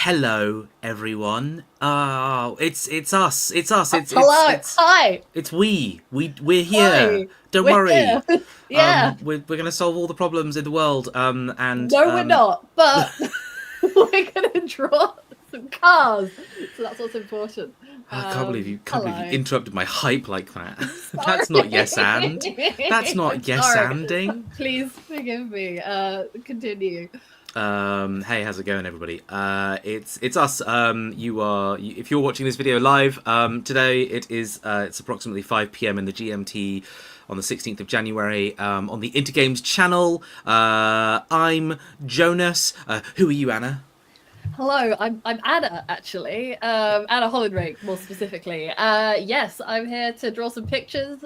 Hello, everyone. Oh, it's us. It's us. Hello. Hi. It's we're here. Hi. Don't We're worry. here. Yeah. We're gonna solve all the problems in the world. No, we're not. But we're gonna draw some cars. So that's what's important. I can't believe you Hello. interrupted my hype like that. Sorry. That's not yes and. That's not yes Sorry. anding. Please forgive me. Continue. Hey, how's it going, everybody? It's us. If you're watching this video live, today it's approximately 5 p.m. in the GMT on the 16th of January, on the Intergames channel. I'm Jonas. Who are you, Anna? Hello, I'm Anna, actually. Anna Hollinrake, more specifically. Yes, I'm here to draw some pictures,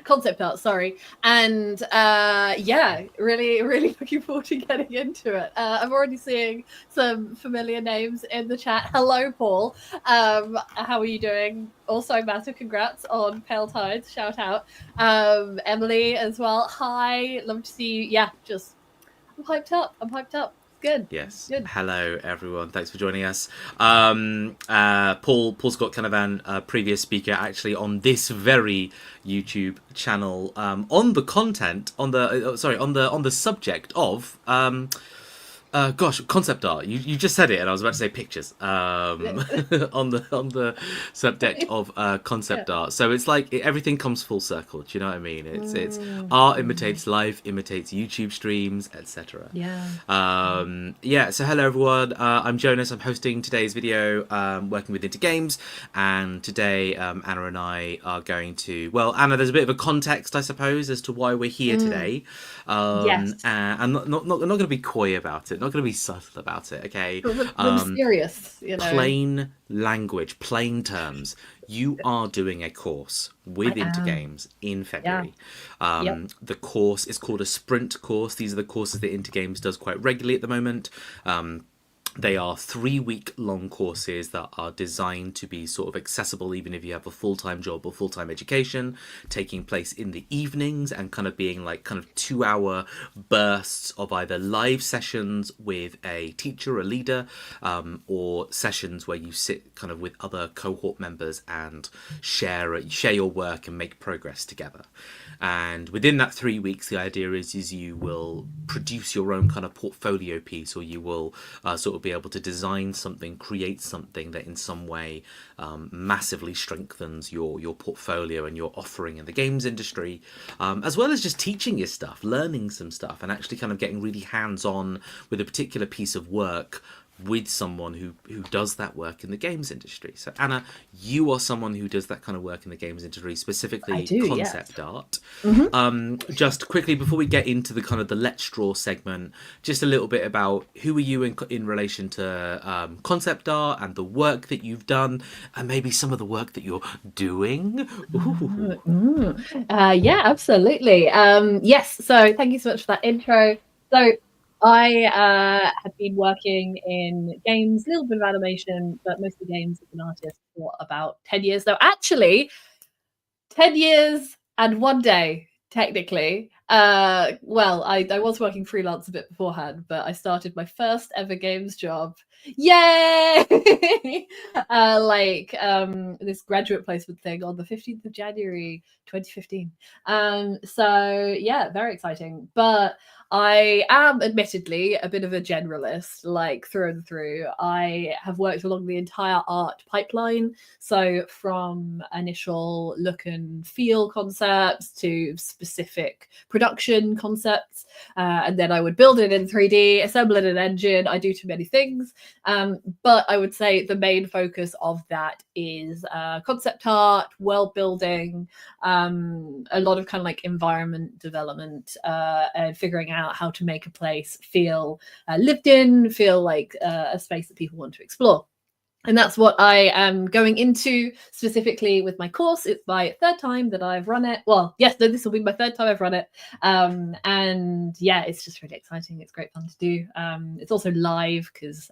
concept art, sorry. And yeah, really looking forward to getting into it. I'm already seeing some familiar names in the chat. Hello, Paul. How are you doing? Also, massive congrats on Pale Tides, shout out. Emily as well. Hi, love to see you. Yeah, just, I'm hyped up. Good. Yes. Good. Hello, everyone. Thanks for joining us. Paul Scott Canavan, previous speaker, actually on this very YouTube channel, on the content, on the subject of concept art. You just said it, and I was about to say pictures. On the subject of concept art. So it's like everything comes full circle. Do you know what I mean? It's art imitates life, imitates YouTube streams, etc. Yeah. So hello everyone. I'm Jonas. I'm hosting today's video, working with Intergames, and today Anna and I are going to. Well, Anna, there's a bit of a context, I suppose, as to why we're here today. Yes. And not going to be coy about it. Not going to be subtle about it, okay? Mysterious, you know. Plain language, plain terms. You are doing a course with Intergames in February. Yeah. The course is called a sprint course. These are the courses that Intergames does quite regularly at the moment. They are 3-week-long courses that are designed to be sort of accessible even if you have a full-time job or full-time education, taking place in the evenings and kind of being like kind of 2-hour bursts of either live sessions with a teacher, a leader, or sessions where you sit kind of with other cohort members and share your work and make progress together. And within that 3 weeks, the idea is you will produce your own kind of portfolio piece, or you will sort of be able to design something, create something that in some way massively strengthens your portfolio and your offering in the games industry, as well as just teaching your stuff, learning some stuff, and actually kind of getting really hands-on with a particular piece of work with someone who does that work in the games industry. So Anna, you are someone who does that kind of work in the games industry, specifically concept art. Just quickly before we get into the kind of the Let's Draw segment, just a little bit about who are you in relation to concept art and the work that you've done, and maybe some of the work that you're doing. Yeah, absolutely. Yes, so thank you so much for that intro. So I have been working in games, a little bit of animation, but mostly games as an artist for about 10 years now. Actually, 10 years and 1 day, technically. Well, I was working freelance a bit beforehand, but I started my first ever games job. Yay! This graduate placement thing on the 15th of January 2015. So yeah, very exciting. But I am admittedly a bit of a generalist, like through and through. I have worked along the entire art pipeline. So from initial look and feel concepts to specific production concepts, and then I would build it in 3D, assemble it in Engine. I do too many things. But I would say the main focus of that is concept art, world building, a lot of kind of like environment development, and figuring out how to make a place feel lived in, feel like a space that people want to explore. And that's what I am going into specifically with my course. It's my third time that I've run it. Well, yes, no, this will be my third time I've run it. And yeah, it's just really exciting. It's great fun to do. It's also live because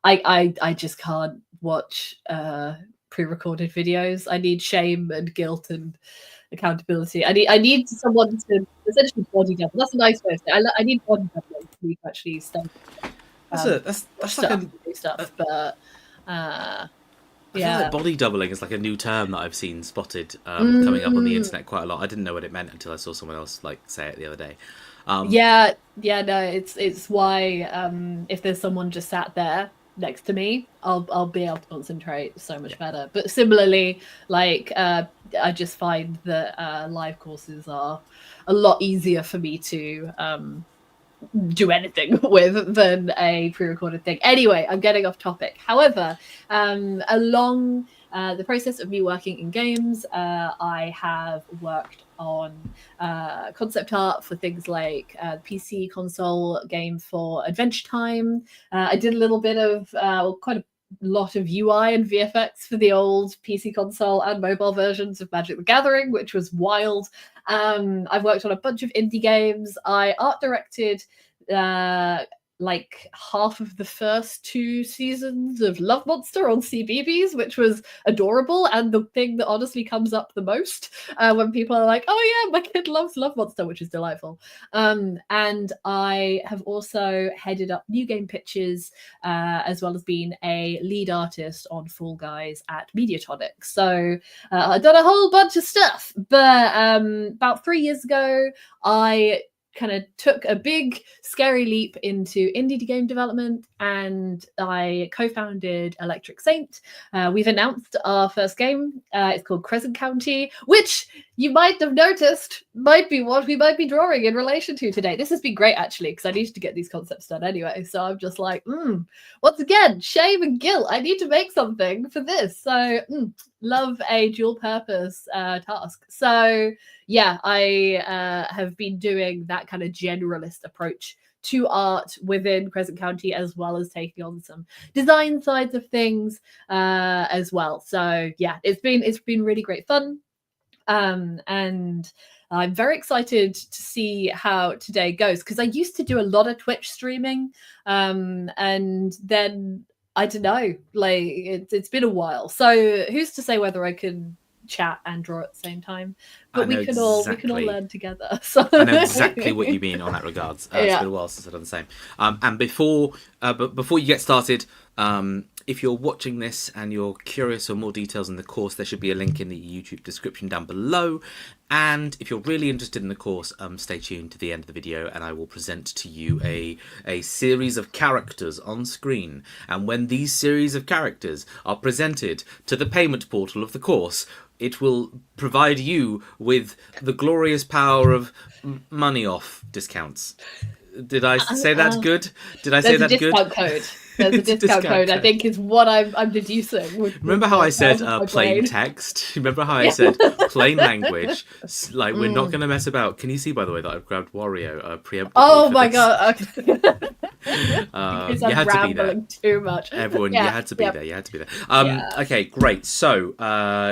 I just can't watch pre-recorded videos. I need shame and guilt and accountability. I need someone to essentially body double. That's a nice way to say it. I need body double to actually stay. That's like stuff, a. new stuff, but I feel like body doubling is like a new term that I've seen spotted coming up on the internet quite a lot. I didn't know what it meant until I saw someone else like say it the other day. Yeah, no, it's why if there's someone just sat there next to me, I'll be able to concentrate so much better. But similarly, like I just find that live courses are a lot easier for me to do anything with than a pre-recorded thing. Anyway, I'm getting off topic. However, along the process of me working in games, I have worked on concept art for things like PC console game for Adventure Time. I did a little bit of quite a lot of UI and VFX for the old PC console and mobile versions of Magic the Gathering, which was wild. I've worked on a bunch of indie games. I art directed like half of the first 2 seasons of Love Monster on CBeebies, which was adorable, and the thing that honestly comes up the most when people are like, oh yeah, my kid loves Love Monster, which is delightful. And I have also headed up new game pitches, as well as being a lead artist on Fall Guys at Mediatonic. So I've done a whole bunch of stuff, but about 3 years ago, I kind of took a big scary leap into indie game development, and I co-founded Electric Saint. We've announced our first game. It's called Crescent County, which you might have noticed might be what we might be drawing in relation to today. This has been great, actually, because I needed to get these concepts done anyway. So I'm just like, once again, shame and guilt. I need to make something for this. So love a dual purpose task. So yeah, I have been doing that kind of generalist approach to art within Crescent County, as well as taking on some design sides of things as well. So yeah, it's been really great fun. And I'm very excited to see how today goes, because I used to do a lot of Twitch streaming, and then I don't know, like it's been a while. So who's to say whether I can chat and draw at the same time? But we can all learn together. So I know exactly what you mean on that regards. It's been a while since I've done the same. And before you get started, if you're watching this and you're curious for more details on the course, there should be a link in the YouTube description down below. And if you're really interested in the course, stay tuned to the end of the video, and I will present to you a series of characters on screen. And when these series of characters are presented to the payment portal of the course, it will provide you with the glorious power of money off discounts. Did I say that good? Did I say that good? There's a discount code. There's a discount code, I think, is what I'm deducing. Remember how I said plain text? Remember how I said plain language? Like, we're not going to mess about. Can you see, by the way, that I've grabbed Wario preemptively? Oh my god! Okay. You had to be there. Too much. Everyone, you had to be there. You had to be there. Okay, great. So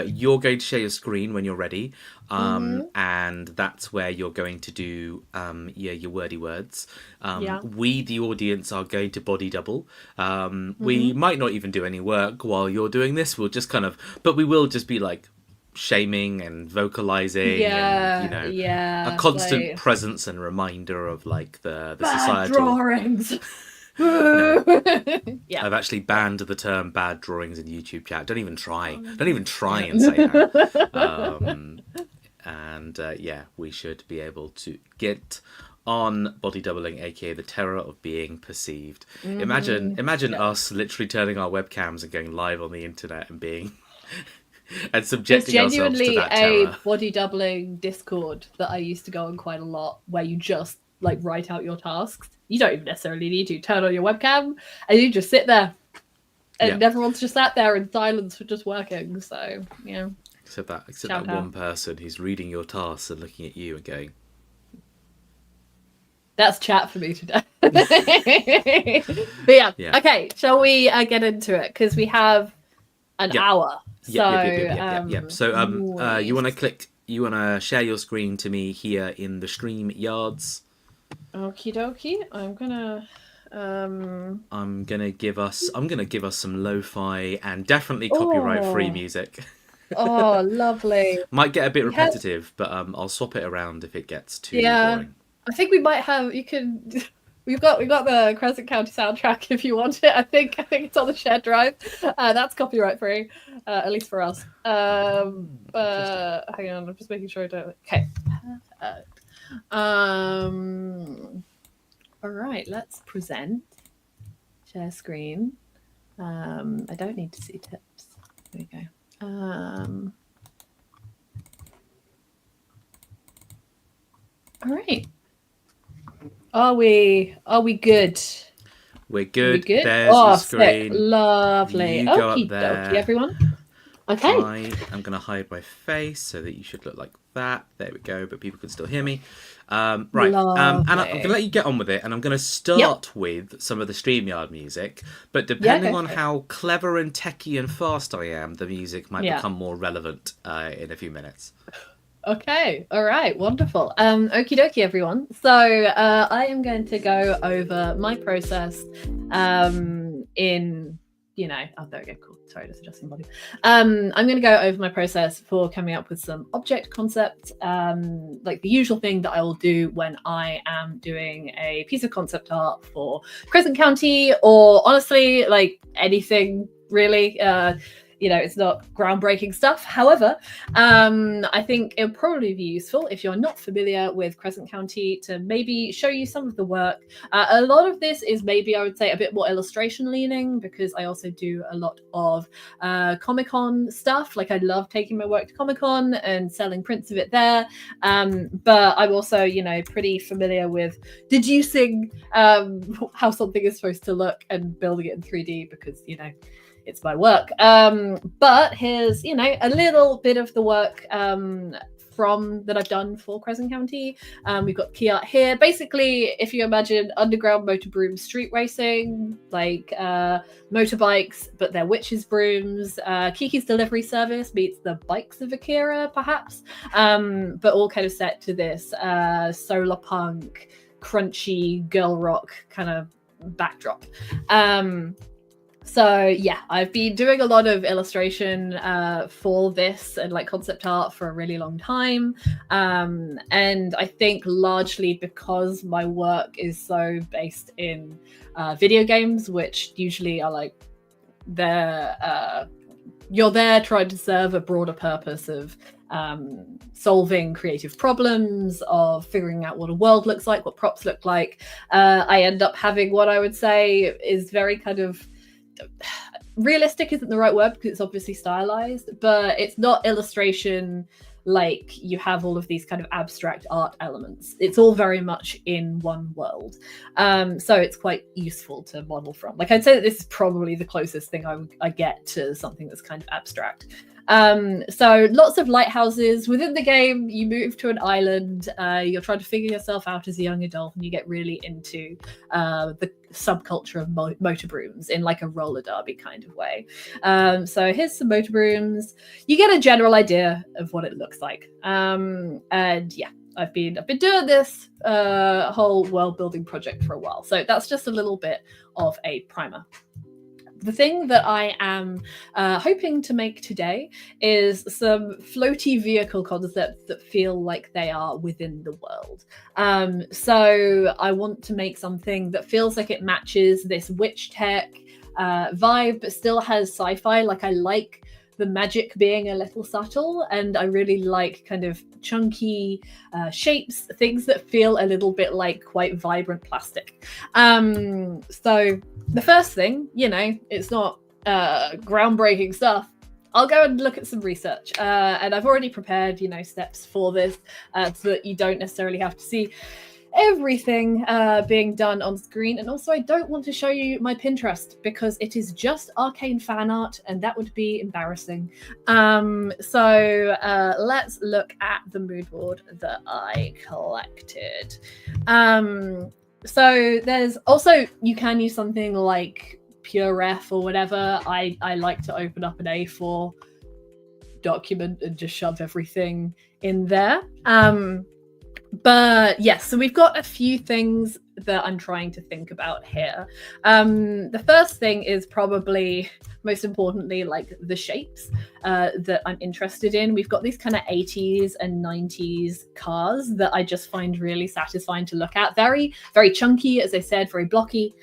you're going to share your screen when you're ready. And that's where you're going to do your wordy words. We, the audience, are going to body double. We might not even do any work while you're doing this. We'll just but we will just be like shaming and vocalizing, and, a constant presence and reminder of like the societal drawings. No. I've actually banned the term bad drawings in YouTube chat. Don't even try and say that. We should be able to get on body doubling, aka the terror of being perceived. Imagine us literally turning our webcams and going live on the internet and being and subjecting ourselves to that terror. There's genuinely a body doubling Discord that I used to go on quite a lot, where you just like write out your tasks. You don't even necessarily need to turn on your webcam, and you just sit there, and everyone's just sat there in silence for just working. So except that one person who's reading your tasks and looking at you and going, that's chat for me today. But okay, shall we get into it, because we have an hour. So you want to share your screen to me here in the stream yards. Okie dokie. I'm gonna give us some lo-fi and definitely copyright-free music. Oh, lovely. Might get a bit repetitive, but I'll swap it around if it gets too boring. I think we might have. We we've got the Crescent County soundtrack if you want it. I think it's on the shared drive. That's copyright free, at least for us. Hang on, I'm just making sure I don't. Okay. Perfect. All right, let's present. Share screen. I don't need to see tips. There we go. All right. Are we good? We're good. Good? There's your screen. Sick. Lovely. You go Okie up there. dokie, everyone. Okay. I'm going to hide my face so that you should look like that. There we go, but people can still hear me. Right. Anna, I'm going to let you get on with it, and I'm going to start with some of the StreamYard music. But depending on how clever and techie and fast I am, the music might become more relevant in a few minutes. Okay, all right, wonderful. Okie dokie, everyone. So I am going to go over my process in, oh, there we go, cool. Sorry, just adjusting body. I'm going to go over my process for coming up with some object concepts, like the usual thing that I will do when I am doing a piece of concept art for Crescent County, or honestly, like anything really. It's not groundbreaking stuff. However, I think it'll probably be useful if you're not familiar with Crescent County to maybe show you some of the work. A lot of this is maybe, I would say, a bit more illustration leaning, because I also do a lot of Comic-Con stuff. Like, I love taking my work to Comic-Con and selling prints of it there. But I'm also, pretty familiar with deducing how something is supposed to look and building it in 3D, because, it's my work. But here's, a little bit of the work from that I've done for Crescent County. We've got key art here. Basically, if you imagine underground motor broom street racing, like motorbikes, but they're witches' brooms. Kiki's Delivery Service meets the Bikes of Akira, perhaps, but all kind of set to this solar punk, crunchy girl rock kind of backdrop. So yeah, I've been doing a lot of illustration for this and like concept art for a really long time. And I think largely because my work is so based in video games, which usually are like you're there trying to serve a broader purpose of solving creative problems, of figuring out what a world looks like, what props look like. I end up having what I would say is very kind of realistic isn't the right word, because it's obviously stylized, but it's not illustration like you have all of these kind of abstract art elements. It's all very much in one world. So it's quite useful to model from. Like, I'd say that this is probably the closest thing I get to something that's kind of abstract. So lots of lighthouses within the game. You move to an island, you're trying to figure yourself out as a young adult, and you get really into the subculture of motor brooms in like a roller derby kind of way. So here's some motor brooms. You get a general idea of what it looks like. And yeah, I've been doing this whole world building project for a while. So that's just a little bit of a primer. The thing that I am hoping to make today is some floaty vehicle concepts that feel like they are within the world. So I want to make something that feels like it matches this witch tech vibe, but still has sci-fi. Like, I like the magic being a little subtle, and I really like kind of chunky shapes, things that feel a little bit like quite vibrant plastic. So the first thing, it's not groundbreaking stuff. I'll go and look at some research, and I've already prepared, steps for this, so that you don't necessarily have to see everything being done on screen. And also, I don't want to show you my Pinterest because it is just arcane fan art, and that would be embarrassing. So let's look at the mood board that I collected. So there's also, you can use something like Pure Ref or whatever. I like to open up an A4 document and just shove everything in there. But yes, so we've got a few things that I'm trying to think about here. The first thing is probably, most importantly, like the shapes that I'm interested in. We've got these kind of 80s and 90s cars that I just find really satisfying to look at. Very, very chunky, as I said, very blocky.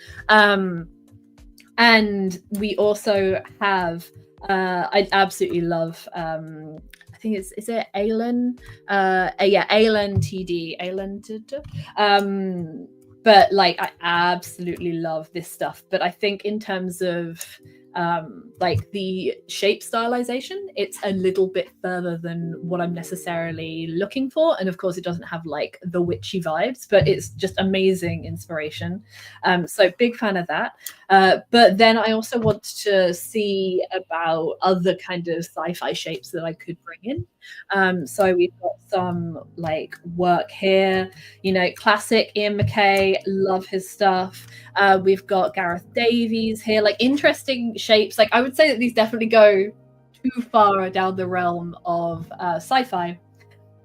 And we also have, I absolutely love, I think is it Alan? Alan TD. But like, I absolutely love this stuff. But I think in terms of like the shape stylization, it's a little bit further than what I'm necessarily looking for. And of course, it doesn't have like the witchy vibes, but it's just amazing inspiration. So big fan of that. But then I also want to see about other kind of sci-fi shapes that I could bring in. So we've got some like work here, you know, classic Ian McKay, love his stuff. We've got Gareth Davies here, like interesting shapes. Like I would say that these definitely go too far down the realm of sci-fi.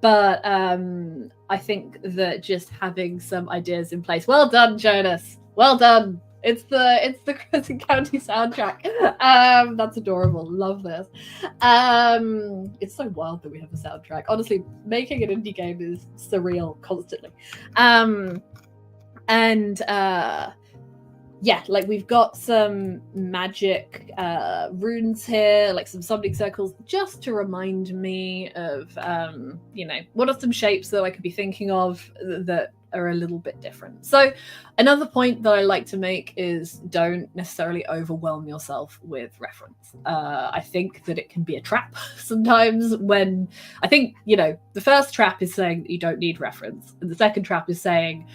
But I think that just having some ideas in place. Well done, Jonas. Well done. It's the Crescent County soundtrack. That's adorable. Love this. It's so wild that we have a soundtrack. Honestly, making an indie game is surreal constantly. Yeah, like we've got some magic runes here, like some summoning circles, just to remind me of, you know, what are some shapes that I could be thinking of that are a little bit different. So another point that I like to make is don't necessarily overwhelm yourself with reference. I think that it can be a trap sometimes when, I think, you know, the first trap is saying that you don't need reference. And the second trap is saying,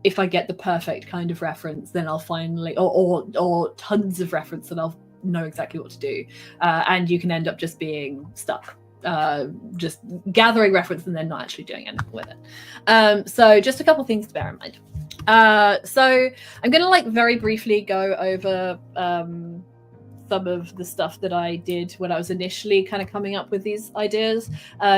if I get the perfect kind of reference, then I'll finally, or tons of reference, and I'll know exactly what to do. And you can end up just being stuck, just gathering reference and then not actually doing anything with it. So just a couple things to bear in mind. So I'm going to like very briefly go over some of the stuff that I did when I was initially kind of coming up with these ideas,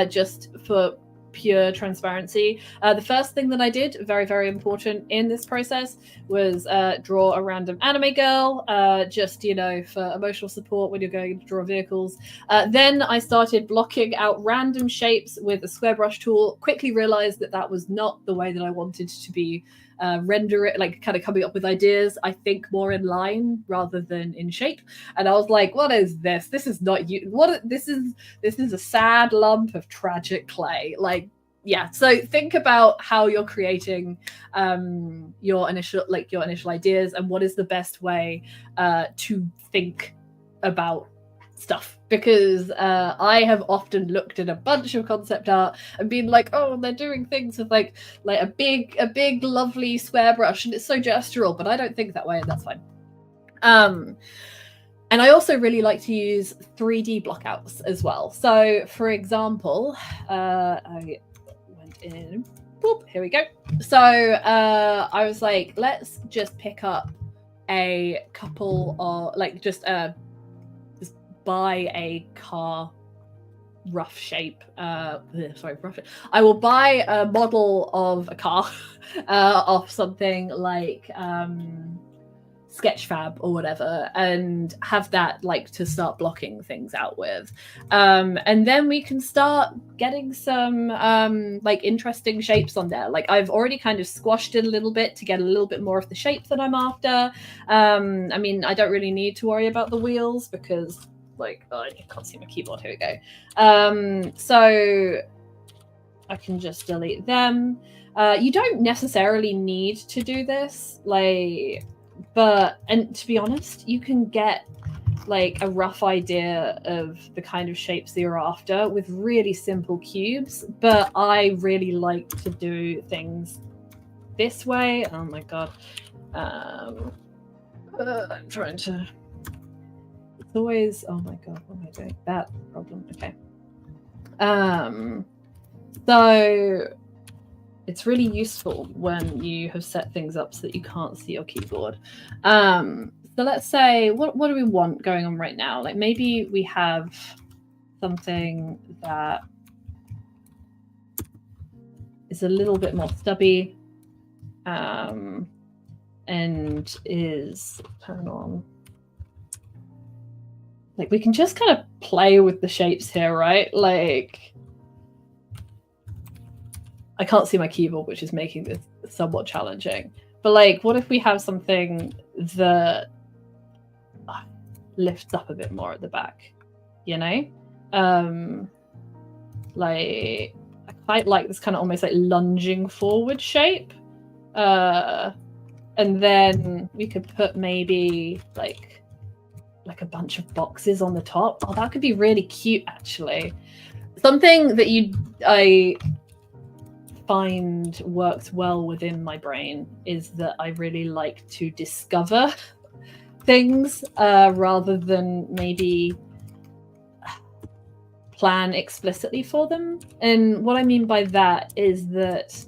just for pure transparency. The first thing that I did, very, very important in this process, was draw a random anime girl, just, you know, for emotional support when you're going to draw vehicles. Then I started blocking out random shapes with a square brush tool, quickly realized that that was not the way that I wanted to be render it, like kind of coming up with ideas. I think more in line rather than in shape. And I was like, what is this? This is not you. This is a sad lump of tragic clay. Like, yeah. So think about how you're creating your initial ideas and what is the best way to think about stuff, because I have often looked at a bunch of concept art and been like, oh, they're doing things with like a big lovely square brush and it's so gestural, but I don't think that way, and that's fine. And I also really like to use 3D blockouts as well. So for example, I went in, boop, here we go. So I was like, let's just pick up a couple of like just buy a car rough shape. Rough. I will buy a model of a car off something like Sketchfab or whatever, and have that like to start blocking things out with. And then we can start getting some like interesting shapes on there. Like I've already kind of squashed it a little bit to get a little bit more of the shape that I'm after. I mean, I don't really need to worry about the wheels because like, oh, I can't see my keyboard. Here we go. So I can just delete them. You don't necessarily need to do this, like, and to be honest, you can get like a rough idea of the kind of shapes that you're after with really simple cubes. But I really like to do things this way. Oh my god. I'm trying to. It's always, oh my god, what am I doing? That problem. Okay. So it's really useful when you have set things up so that you can't see your keyboard. So let's say, what do we want going on right now? Like maybe we have something that is a little bit more stubby. and is turn on. Like, we can just kind of play with the shapes here, right? Like, I can't see my keyboard, which is making this somewhat challenging. But like, what if we have something that lifts up a bit more at the back, you know? Like, I quite like this kind of almost like lunging forward shape. And then we could put maybe like a bunch of boxes on the top. Oh, that could be really cute, actually. Something that I find works well within my brain is that I really like to discover things rather than maybe plan explicitly for them. And what I mean by that is that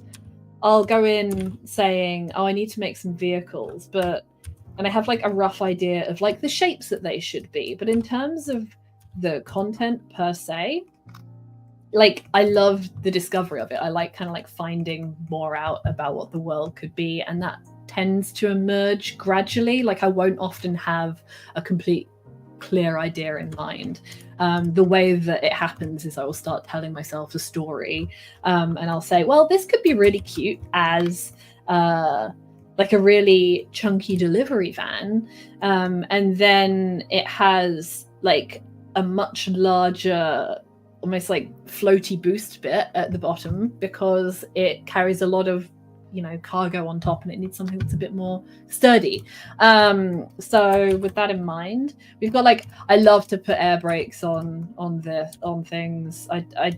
I'll go in saying, oh, I need to make some vehicles, and I have like a rough idea of like the shapes that they should be. But in terms of the content per se, like, I love the discovery of it. I like kind of like finding more out about what the world could be, and that tends to emerge gradually. Like, I won't often have a complete clear idea in mind. The way that it happens is I will start telling myself a story, and I'll say, well, this could be really cute as like a really chunky delivery van, and then it has like a much larger, almost like floaty boost bit at the bottom because it carries a lot of, you know, cargo on top, and it needs something that's a bit more sturdy. So with that in mind, we've got like, I love to put air brakes on things. Are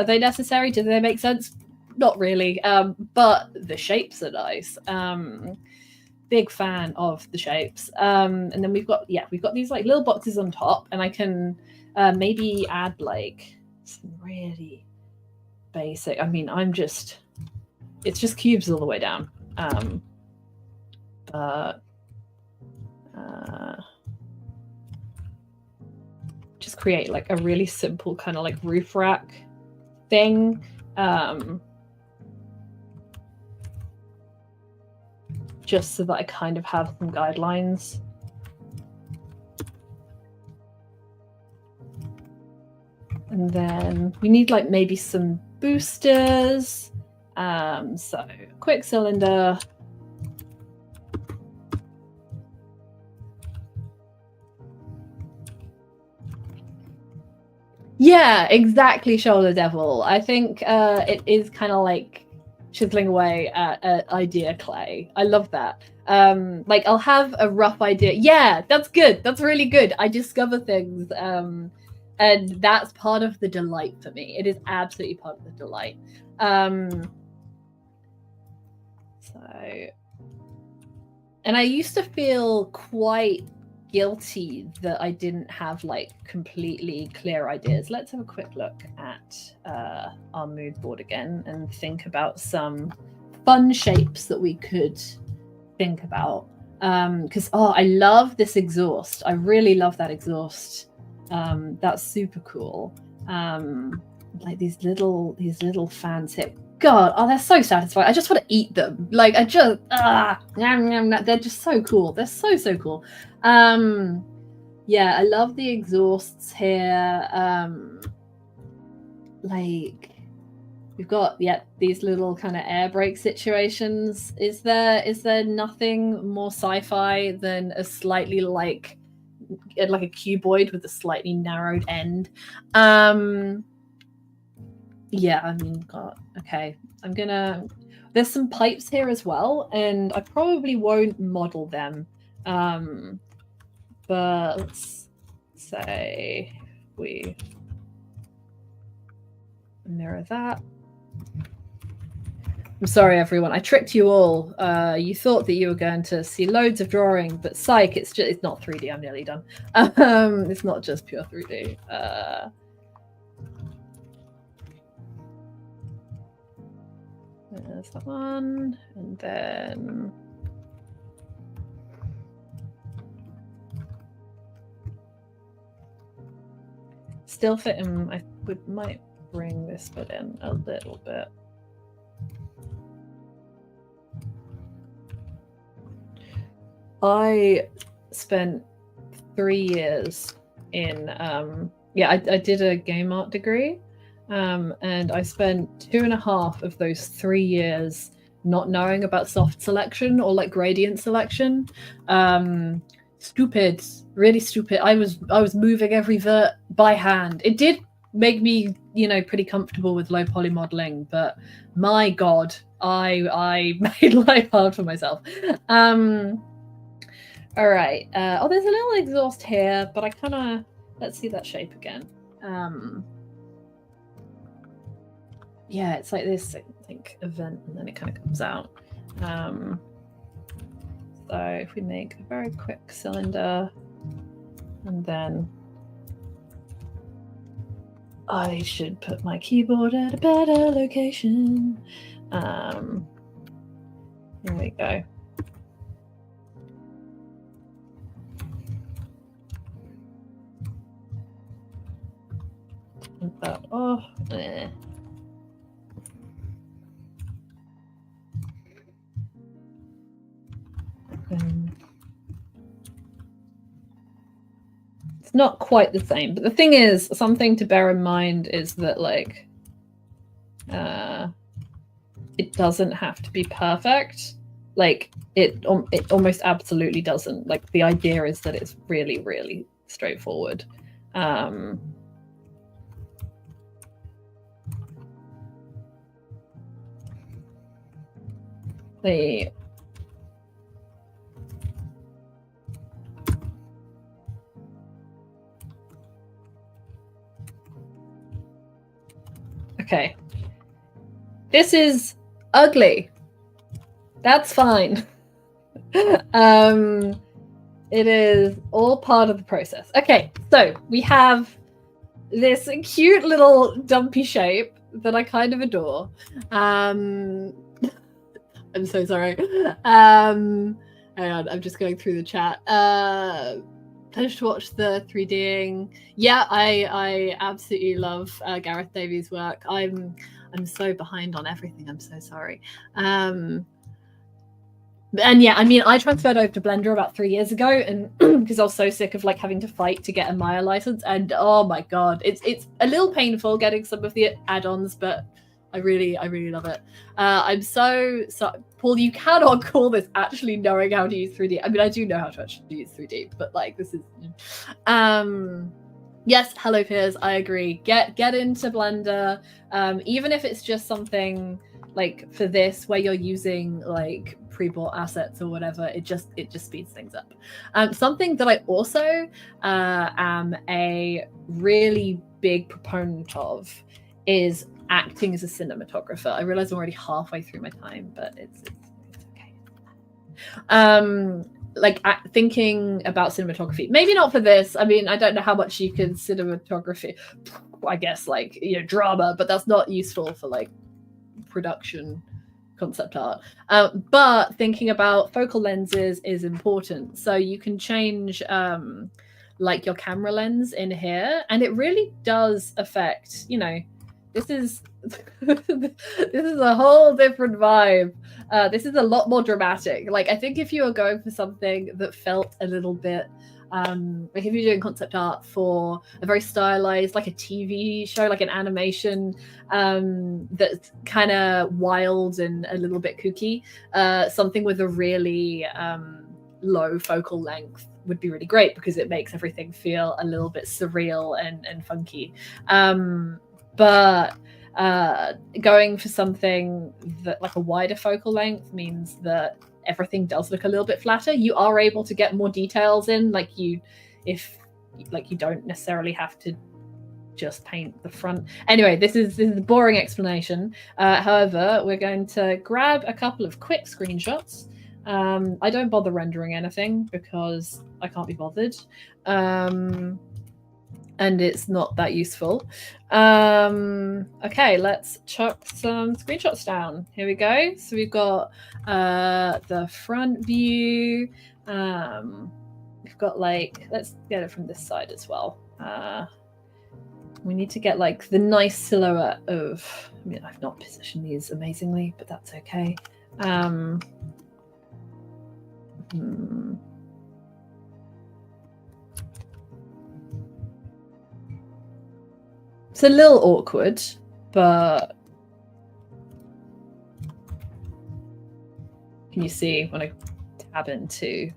they necessary? Do they make sense? Not really. But the shapes are nice. Big fan of the shapes. And then we've got these like little boxes on top, and I can maybe add like some really basic. I mean, it's just cubes all the way down. But just create like a really simple kind of like roof rack thing. Just so that I kind of have some guidelines. And then we need like maybe some boosters. So quick cylinder. Yeah, exactly, Shoulder Devil. I think it is kind of like chiseling away at idea clay. I love that. Like, I'll have a rough idea. Yeah, that's good. That's really good. I discover things, and that's part of the delight for me. It is absolutely part of the delight. And I used to feel quite guilty that I didn't have like completely clear ideas. Let's have a quick look at our mood board again and think about some fun shapes that we could think about. Because I love this exhaust. I really love that exhaust. That's super cool. Like these little fans here. God, they're so satisfying. I just want to eat them. Like, I just they're just so cool. They're so cool. Yeah, I love the exhausts here. Like, we've got these little kind of air brake situations. Is there nothing more sci-fi than a slightly like a cuboid with a slightly narrowed end? Yeah, I mean, God, okay. There's some pipes here as well, and I probably won't model them. But let's say we mirror that. I'm sorry, everyone. I tricked you all. You thought that you were going to see loads of drawing, but psych, it's not 3D. I'm nearly done. It's not just pure 3D. There's that one, and then still fit him. Might bring this bit in a little bit. I spent 3 years in I did a game art degree, and I spent 2.5 of those 3 years not knowing about soft selection or like gradient selection. Stupid, really stupid. I was moving every vert by hand. It did make me, pretty comfortable with low poly modeling, but my god, I made life hard for myself. All right. Oh, there's a little exhaust here, but I kind of... Let's see that shape again. Yeah, it's like this, I think, event, and then it kind of comes out. So if we make a very quick cylinder, and then I should put my keyboard at a better location. Here we go. That off. It's not quite the same, but the thing is, something to bear in mind is that like it doesn't have to be perfect. Like it almost absolutely doesn't. Like the idea is that it's really, really straightforward. Okay. This is ugly. That's fine. It is all part of the process. Okay, so we have this cute little dumpy shape that I kind of adore. I'm so sorry. Hang on, I'm just going through the chat. Managed to watch the 3Ding. Yeah, I absolutely love Gareth Davies' work. I'm so behind on everything. I'm so sorry. And yeah, I mean, I transferred over to Blender about 3 years ago, and because I was so sick of like having to fight to get a Maya license, and oh my god, it's a little painful getting some of the add-ons, but I really love it. I'm so Paul, you cannot call this actually knowing how to use 3D. I mean, I do know how to actually use 3D, but like this is yes, hello peers, I agree. Get into Blender, even if it's just something like for this where you're using like pre-bought assets or whatever, it just speeds things up. Something that I also am a really big proponent of is acting as a cinematographer. I realize I'm already halfway through my time, but it's okay. Like thinking about cinematography, maybe not for this. I mean, I don't know how much you can cinematography, I guess, like, drama, but that's not useful for like production concept art. But thinking about focal lenses is important. So you can change like your camera lens in here, and it really does affect, this is a whole different vibe. This is a lot more dramatic. Like, I think if you were going for something that felt a little bit like if you're doing concept art for a very stylized, like a TV show, like an animation that's kind of wild and a little bit kooky, something with a really low focal length would be really great, because it makes everything feel a little bit surreal and funky. But going for something that like a wider focal length means that everything does look a little bit flatter. You are able to get more details in, like you don't necessarily have to just paint the front. Anyway, this is a boring explanation. However, we're going to grab a couple of quick screenshots. I don't bother rendering anything because I can't be bothered. And it's not that useful. Okay, let's chuck some screenshots down. Here we go. So we've got the front view. We've got like, let's get it from this side as well. We need to get like the nice silhouette of, I mean, I've not positioned these amazingly, but that's okay. It's a little awkward, but can you see when I tab into?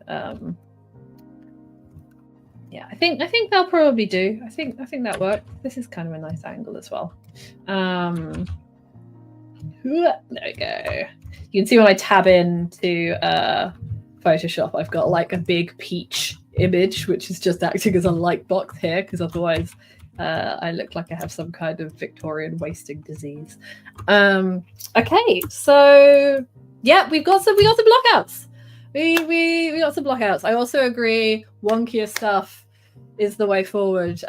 Yeah, I think they'll probably do. I think that worked. This is kind of a nice angle as well. There we go. You can see when I tab into Photoshop, I've got like a big peach image, which is just acting as a light box here, because otherwise I look like I have some kind of Victorian wasting disease. Okay, so yeah, we got some blockouts. We got some blockouts. I also agree, wonkier stuff is the way forward.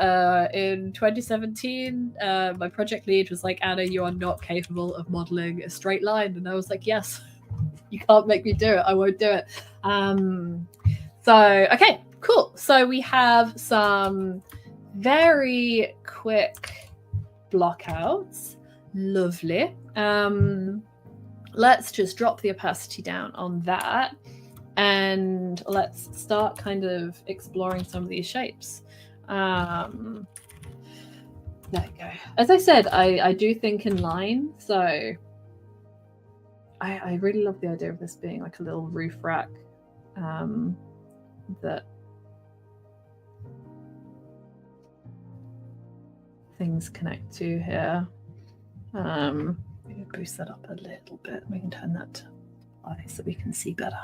In 2017, my project lead was like, Anna, you are not capable of modeling a straight line. And I was like, yes, you can't make me do it. I won't do it. So, okay, cool. So we have some very quick blockouts. Lovely. Let's just drop the opacity down on that. And let's start kind of exploring some of these shapes. There we go. As I said, I do think in line. So I really love the idea of this being like a little roof rack that things connect to here. Maybe boost that up a little bit. We can turn that to high so we can see better.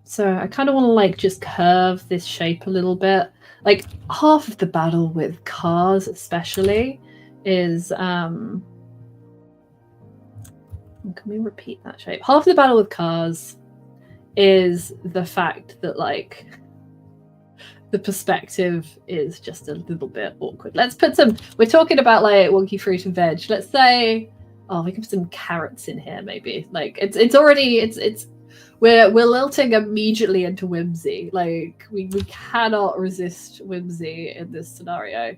So I kind of want to like just curve this shape a little bit. Like half of the battle with cars especially is can we repeat that shape? Half of the battle with cars is the fact that like the perspective is just a little bit awkward. Let's put some, we're talking about like wonky fruit and veg. Let's say, oh, we can put some carrots in here maybe. Like it's already, we're lilting immediately into whimsy. Like we cannot resist whimsy in this scenario.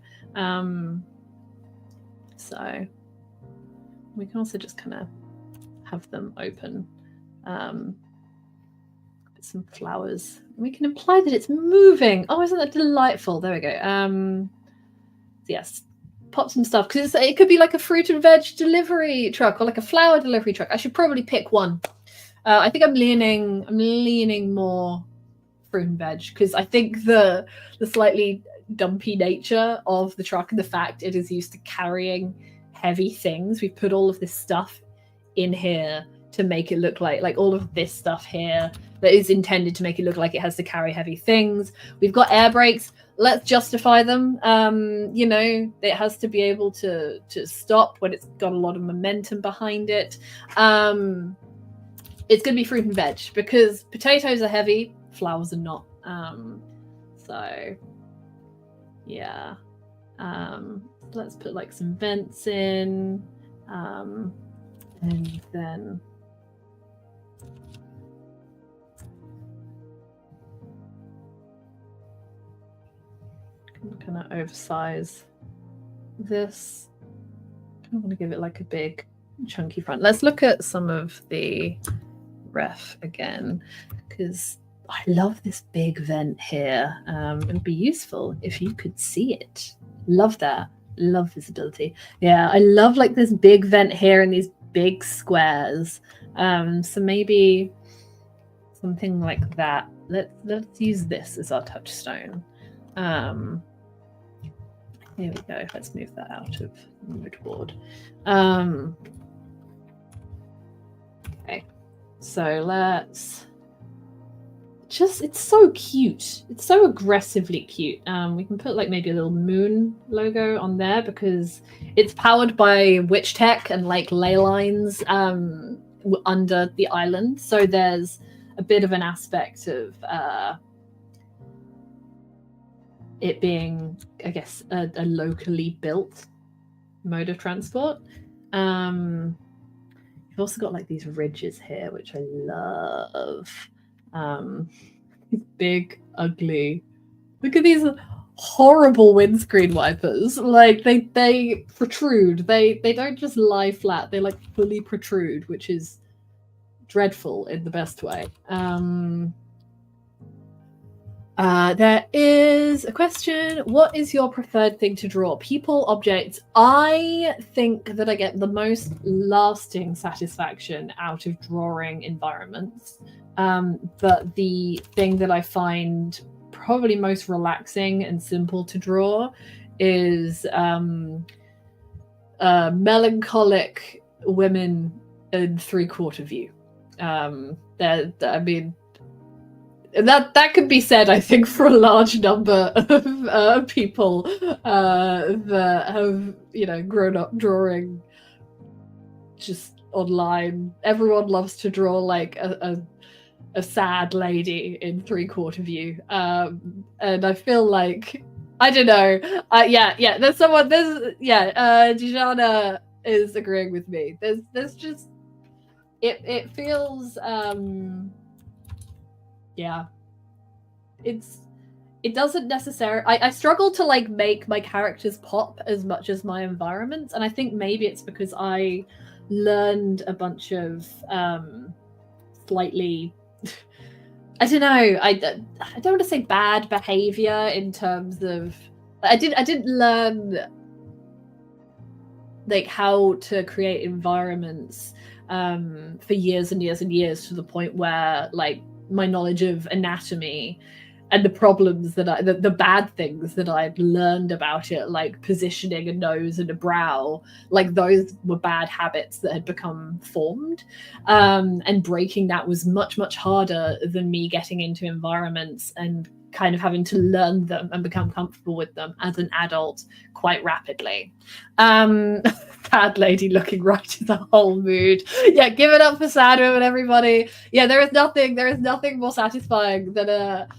So we can also just kind of have them open. Some flowers. We can imply that it's moving. Oh, isn't that delightful? There we go. Yes, pop some stuff because it could be like a fruit and veg delivery truck or like a flower delivery truck. I should probably pick one. I think I'm leaning more fruit and veg because I think the slightly dumpy nature of the truck and the fact it is used to carrying heavy things. We've put all of this stuff in here to make it look like all of this stuff here that is intended to make it look like it has to carry heavy things. We've got air brakes. Let's justify them. You know, it has to be able to stop when it's got a lot of momentum behind it. It's going to be fruit and veg because potatoes are heavy, flowers are not. So, yeah. Let's put like some vents in. And then kind of oversize this. I want to give it like a big chunky front. Let's look at some of the ref again because I love this big vent here. It would be useful if you could see it. Love that. Love visibility. Yeah, I love like this big vent here and these big squares. So maybe something like that. Let's use this as our touchstone. Here we go. Let's move that out of mood board. Okay, so let's just, it's so cute. It's so aggressively cute. We can put like maybe a little moon logo on there because it's powered by witch tech and like ley lines under the island. So there's a bit of an aspect of it being, I guess, a locally built mode of transport. You've also got like these ridges here, which I love. These big, ugly. Look at these horrible windscreen wipers. Like they protrude. They don't just lie flat. They like fully protrude, which is dreadful in the best way. There is a question. What is your preferred thing to draw? People, objects. I think that I get the most lasting satisfaction out of drawing environments. But the thing that I find probably most relaxing and simple to draw is melancholic women in 3/4 view. I mean, that could be said, I think, for a large number of people that have, you know, grown up drawing just online. Everyone loves to draw like a sad lady in 3/4 view, and I feel like, I don't know. Dijana is agreeing with me. There's just it feels it doesn't necessarily. I struggle to like make my characters pop as much as my environments, and I think maybe it's because I learned a bunch of slightly. I don't know. I don't want to say bad behavior in terms of. I didn't learn like how to create environments for years and years and years, to the point where like my knowledge of anatomy and the problems that the bad things that I'd learned about it, like positioning a nose and a brow, like those were bad habits that had become formed, and breaking that was much, much harder than me getting into environments and kind of having to learn them and become comfortable with them as an adult quite rapidly. Sad lady looking right is a whole mood. Yeah, give it up for sad women, everybody. Yeah, there is nothing more satisfying than a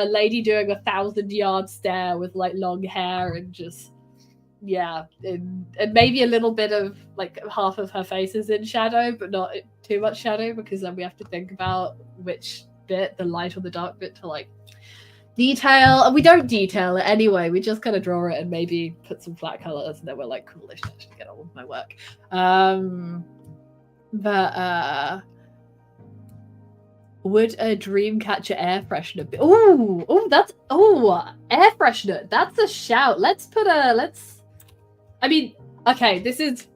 lady doing 1,000-yard stare with like long hair and just and maybe a little bit of like half of her face is in shadow, but not too much shadow, because then we have to think about which bit, the light or the dark bit, to like detail. We don't detail it anyway, we just kind of draw it and maybe put some flat colors, and then we're like, cool, I should actually get on with my work. Would a Dreamcatcher air freshener be? Air freshener, that's a shout. Okay, this is,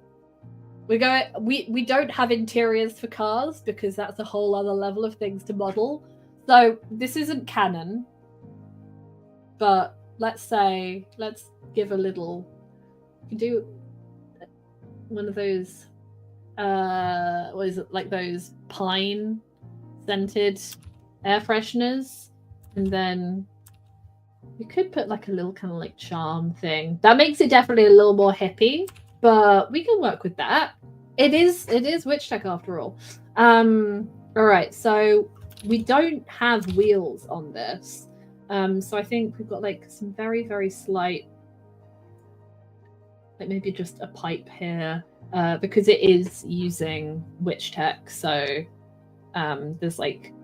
we don't have interiors for cars because that's a whole other level of things to model, so this isn't canon. But let's give a little. You can do one of those. What is it, like those pine scented air fresheners, and then you could put like a little kind of like charm thing. That makes it definitely a little more hippie, but we can work with that. It is witch tech after all. All right, so we don't have wheels on this. So I think we've got like some very, very slight, like maybe just a pipe here, because it is using witch tech. So there's like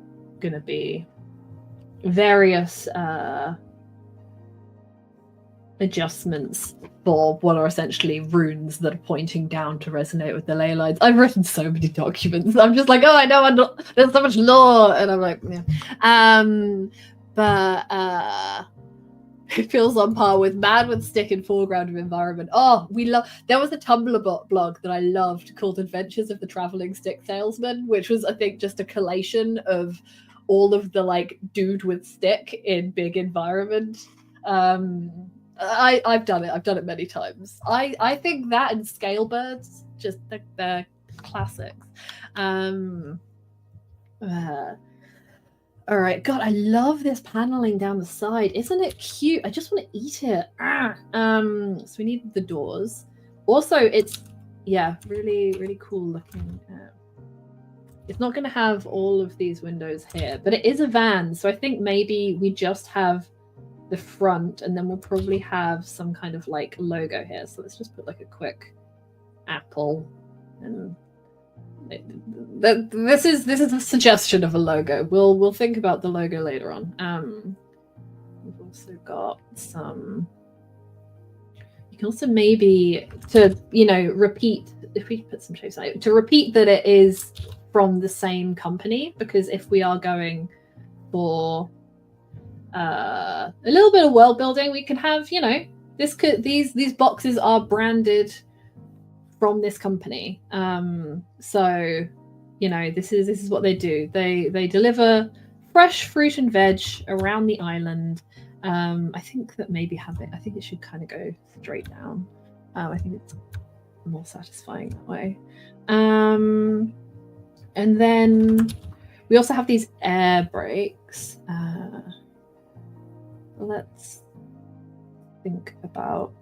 gonna be various adjustments for what are essentially runes that are pointing down to resonate with the ley lines. I've written so many documents. I'm just like, oh, I know, there's so much lore, and I'm like, yeah. But it feels on par with Man with Stick in foreground of environment. Oh, there was a Tumblr blog that I loved called Adventures of the Traveling Stick Salesman, which was, I think, just a collation of all of the like dude with stick in big environment. I've done it many times. I think that and Scalebirds, just they're classics. All right, God, I love this paneling down the side. Isn't it cute? I just want to eat it. So we need the doors. Also, it's really, really cool looking. It's not going to have all of these windows here, but it is a van, so I think maybe we just have the front, and then we'll probably have some kind of like logo here. So let's just put like a quick apple, and this is a suggestion of a logo. We'll think about the logo later on. We've also got some. You can also maybe to repeat, if we put some shapes out, to repeat that it is from the same company, because if we are going for a little bit of world building, we can have these boxes are branded from this company. So this is what they do. They deliver fresh fruit and veg around the island. I think that maybe I think it should kind of go straight down. I think it's more satisfying that way. And then we also have these air brakes. Let's think about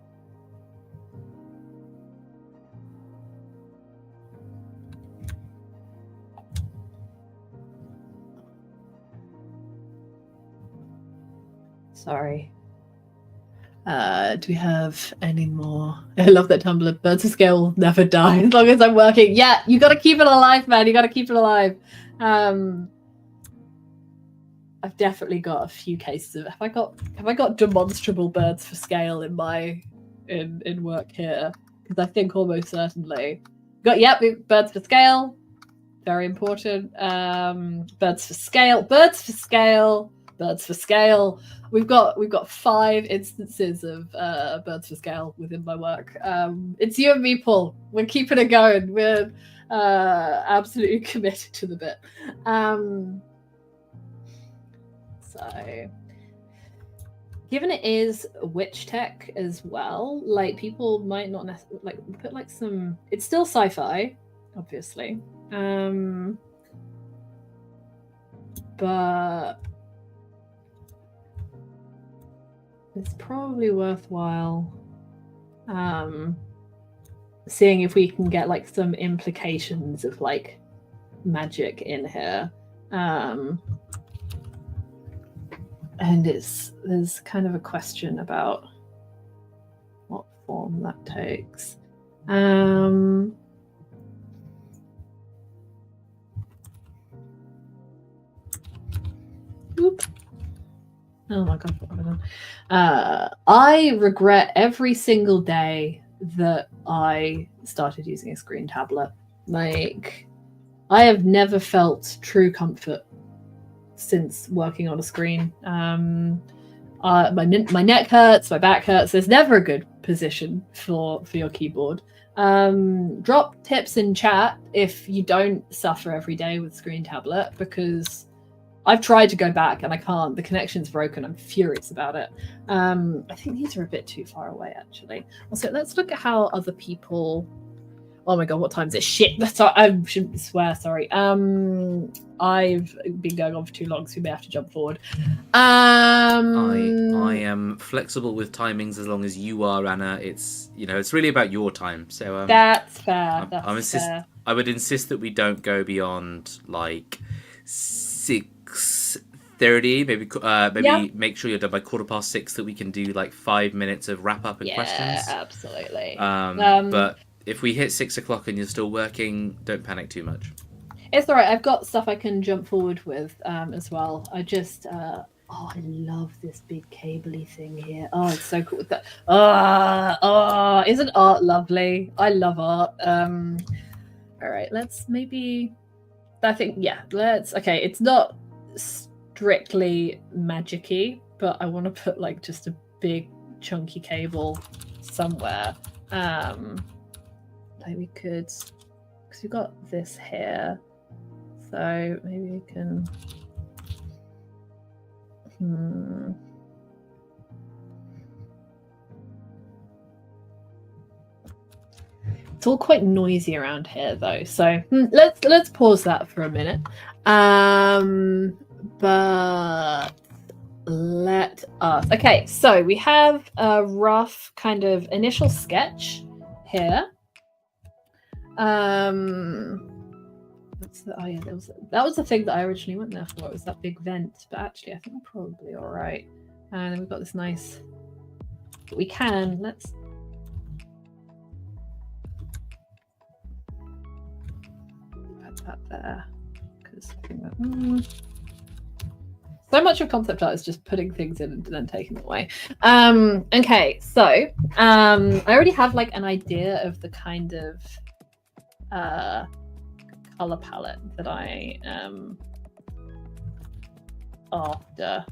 sorry. Do we have any more? I love that Tumblr. Birds of scale will never die as long as I'm working. Yeah, you got to keep it alive, man. You got to keep it alive. I've definitely got a few cases of. Have I got demonstrable birds for scale in my in work here? Because I think almost certainly birds for scale. Very important. Birds for scale. Birds for scale. Birds for scale. We've got 5 instances of birds for scale within my work. It's you and me, Paul. We're keeping it going. We're absolutely committed to the bit. So, given it is witch tech as well, like people might not necessarily like put like some. It's still sci-fi, obviously, but it's probably worthwhile seeing if we can get like some implications of like magic in here. And there's kind of a question about what form that takes. Oop. Oh my god, what have I done? I regret every single day that I started using a screen tablet. Like, I have never felt true comfort since working on a screen. My neck hurts, my back hurts. There's never a good position for your keyboard. Drop tips in chat if you don't suffer every day with screen tablet, because I've tried to go back and I can't. The connection's broken. I'm furious about it. I think these are a bit too far away, actually. Also, let's look at how other people. Oh my god, what time is it? Shit. Sorry, I shouldn't swear. Sorry. I've been going on for too long, so we may have to jump forward. I am flexible with timings as long as you are, Anna. It's it's really about your time. So that's fair. Fair. I would insist that we don't go beyond like 6:30. Maybe make sure you're done by 6:15, so that we can do like 5 minutes of wrap up and questions. Yeah, absolutely. But if we hit 6 o'clock and you're still working, don't panic too much. It's all right. I've got stuff I can jump forward with as well. I just, I love this big cabley thing here. Oh, it's so cool. Isn't art lovely? I love art. All right, let's maybe. I think okay. It's not strictly magic-y, but I want to put like just a big chunky cable somewhere. Like we could, because we've got this here, so maybe we can. It's all quite noisy around here, though. So let's pause that for a minute. But let us. Okay, so we have a rough kind of initial sketch here. That was the thing that I originally went there for. It was that big vent, but actually I think we're probably all right. And then we've got this nice. Let's put that there, because I think that. So much of concept art is just putting things in and then taking them away. Okay, so I already have like an idea of the kind of color palette that I am after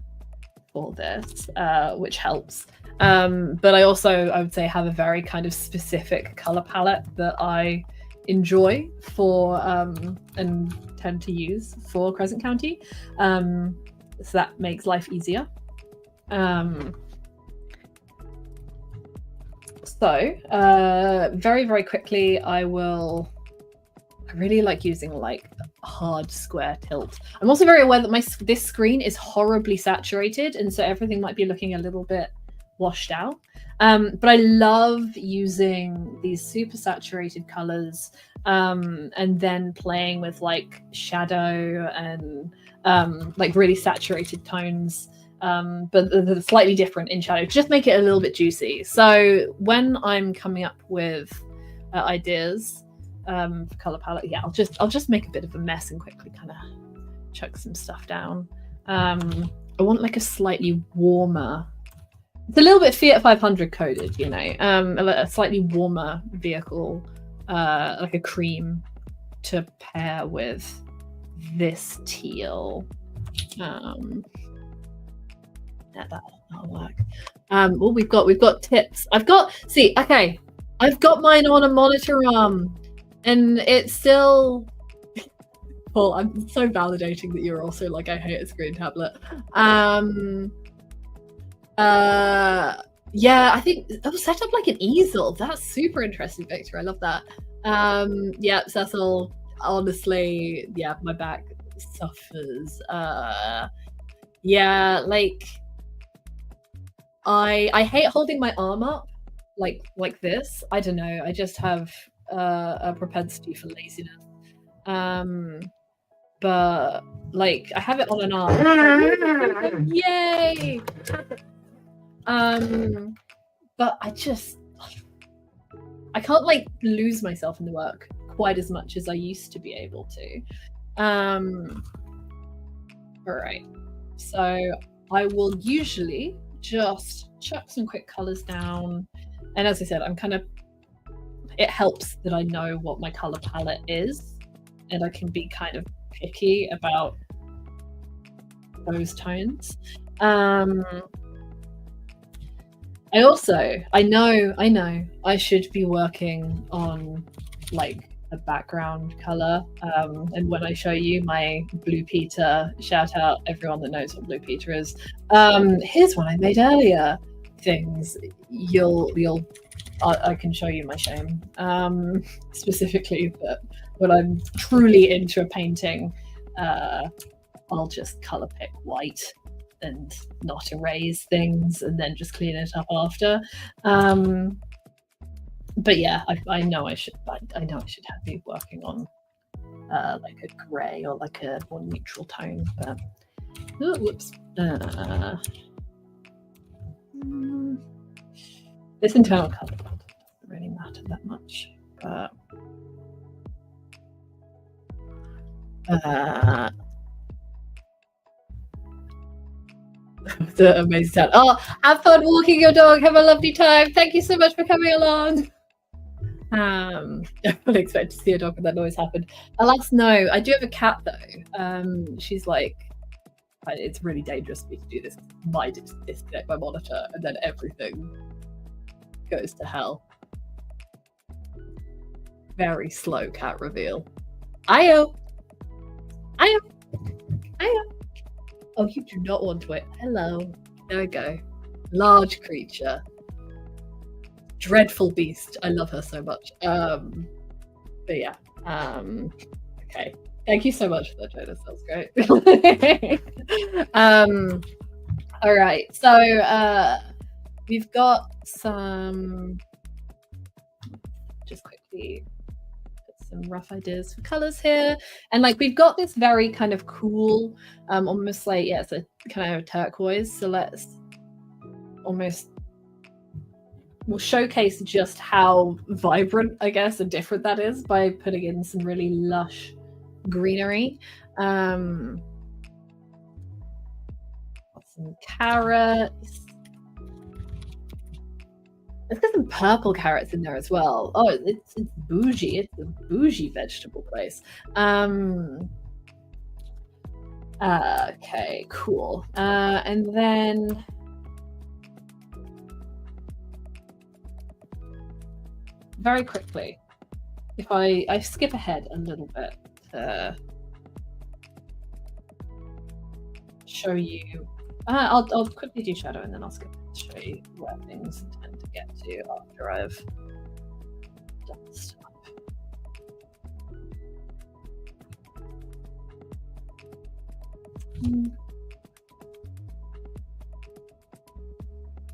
for this, which helps. But I would say have a very kind of specific color palette that I enjoy for and tend to use for Crescent County. So that makes life easier. Very, very quickly, I really like using like hard square tilt. I'm also very aware that this screen is horribly saturated, and so everything might be looking a little bit washed out. But I love using these super saturated colors and then playing with like shadow and like really saturated tones, but they're slightly different in shadow, just make it a little bit juicy. So when I'm coming up with ideas for color palette, yeah, I'll just make a bit of a mess and quickly kind of chuck some stuff down. I want like a slightly warmer, it's a little bit Fiat 500 coded, you know, a slightly warmer vehicle, like a cream to pair with this teal. That'll work. Well, we've got tips. I've got mine on a monitor arm, and it's still. Paul, I'm so validating that you're also like, I hate a screen tablet. Yeah, I think set up like an easel. That's super interesting, Victor. I love that. Yeah, Cecil, honestly, yeah, my back suffers. Yeah, like I hate holding my arm up like this. I don't know. I just have a propensity for laziness. But like I have it on an arm. Yay! But I can't like lose myself in the work quite as much as I used to be able to. All right, so I will usually just chuck some quick colors down, and as I said, it helps that I know what my color palette is, and I can be kind of picky about those tones. I know I should be working on like a background color, and when I show you my Blue Peter, shout out everyone that knows what Blue Peter is. Here's one I made earlier. Things I can show you my shame, specifically that when I'm truly into a painting, I'll just color pick white and not erase things and then just clean it up after. But yeah, I know I should have you working on like a gray or like a more neutral tone. But whoops. This internal color doesn't really matter that much. But the amazing sound. Oh, have fun walking your dog. Have a lovely time. Thank you so much for coming along. I wouldn't expect to see a dog when that noise happened. Alas, no. I do have a cat though. She's like, it's really dangerous for me to do this. I might disconnect my monitor and then everything goes to hell. Very slow cat reveal. Ayo. Oh, you do not want to wait. Hello. There we go. Large creature. Dreadful beast. I love her so much. But yeah. Okay. Thank you so much for that, Jonas. That was great. All right. So we've got some. Just quickly put some rough ideas for colors here, and like we've got this very kind of cool, almost like it's a kind of turquoise. So we'll showcase just how vibrant, I guess, and different that is by putting in some really lush greenery. some carrots. Let's get some purple carrots in there as well. Oh, it's bougie. It's a bougie vegetable place. Okay, cool. And then very quickly, if I skip ahead a little bit to show you. I'll quickly do shadow and then I'll skip to show you where things tend to get to after I've done stuff.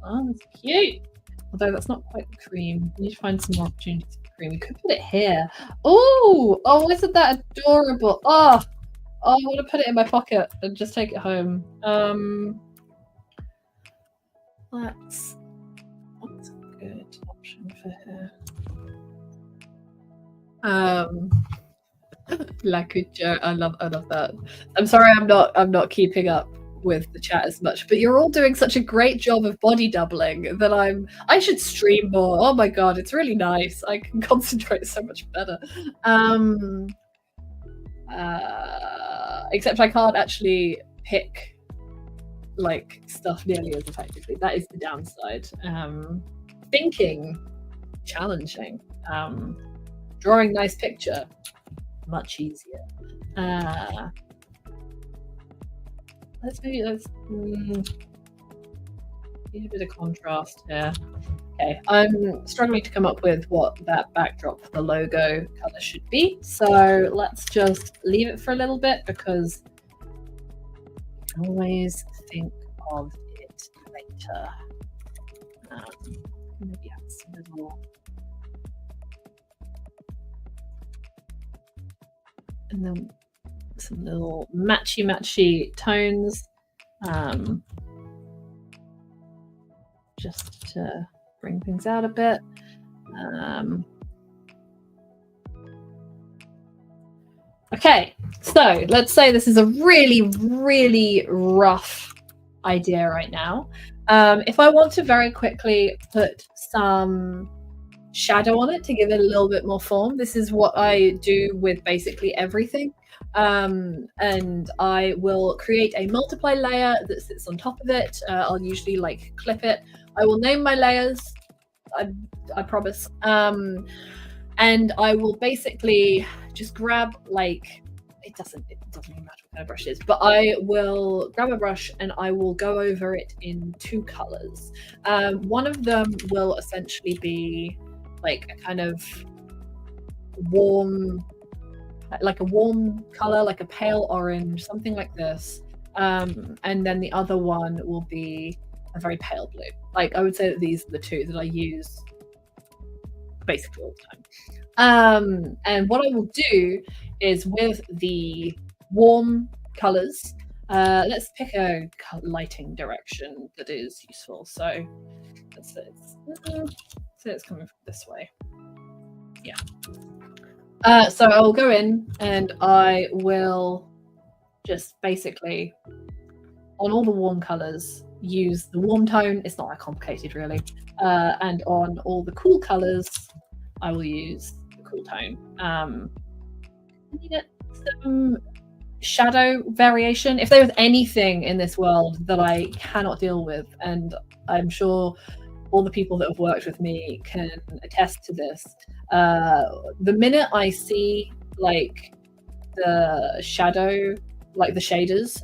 Oh, that's cute. Although that's not quite the cream. We need to find some more opportunities for cream. We could put it here. Oh, isn't that adorable? Oh, I want to put it in my pocket and just take it home. That's a good option for her. La couture. I love that. I'm sorry I'm not keeping up with the chat as much, but you're all doing such a great job of body doubling that I should stream more. Oh my god, it's really nice. I can concentrate so much better. Except I can't actually pick like stuff nearly as effectively. That is the downside. Thinking, challenging. Drawing nice picture, much easier. Let's need a bit of contrast here. Okay, I'm struggling to come up with what that backdrop for the logo color should be. So let's just leave it for a little bit because you can always think of it later. Maybe have some little, and then some little matchy tones, just to bring things out a bit. Okay, so let's say this is a really rough idea right now. If I want to very quickly put some shadow on it to give it a little bit more form, this is what I do with basically everything. And I will create a multiply layer that sits on top of it. I'll usually like clip it. I will name my layers, I promise. And I will basically just grab like, it doesn't even matter what kind of brush it is, but I will grab a brush and I will go over it in two colors. One of them will essentially be like a kind of warm, like a warm color, like a pale orange, something like this. And then the other one will be a very pale blue. Like I would say that these are the two that I use basically all the time. And what I will do is with the warm colors, let's pick a lighting direction that is useful. So let's say it's coming from this way. Yeah. So I will go in and I will just basically, on all the warm colors, use the warm tone. It's not that complicated really. And on all the cool colors, I will use the cool tone. You get some shadow variation. If there was anything in this world that I cannot deal with, and I'm sure all the people that have worked with me can attest to this, the minute I see like the shadow, like the shaders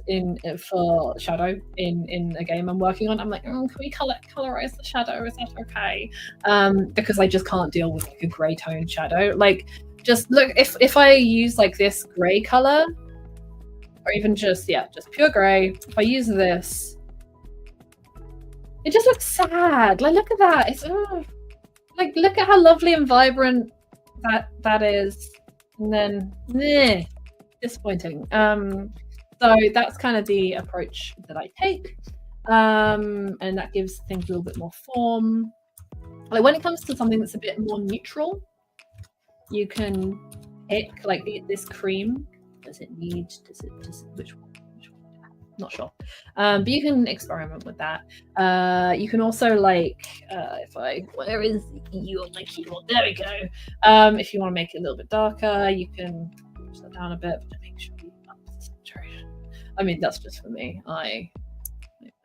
for shadow in a game I'm working on, I'm like, can we colorize the shadow? Is that okay? Because I just can't deal with like a gray tone shadow. Like, just look, if I use like this gray color, or even just pure gray, if I use this, it just looks sad. Like, look at that. It's like, look at how lovely and vibrant that is, and then disappointing. So that's kind of the approach that I take, and that gives things a little bit more form. Like when it comes to something that's a bit more neutral, you can pick like this cream. Which one? not sure. But you can experiment with that. You can also where is your keyboard? There we go. If you want to make it a little bit darker, you can push that down a bit, but make sure you up the saturation. I mean, that's just for me. I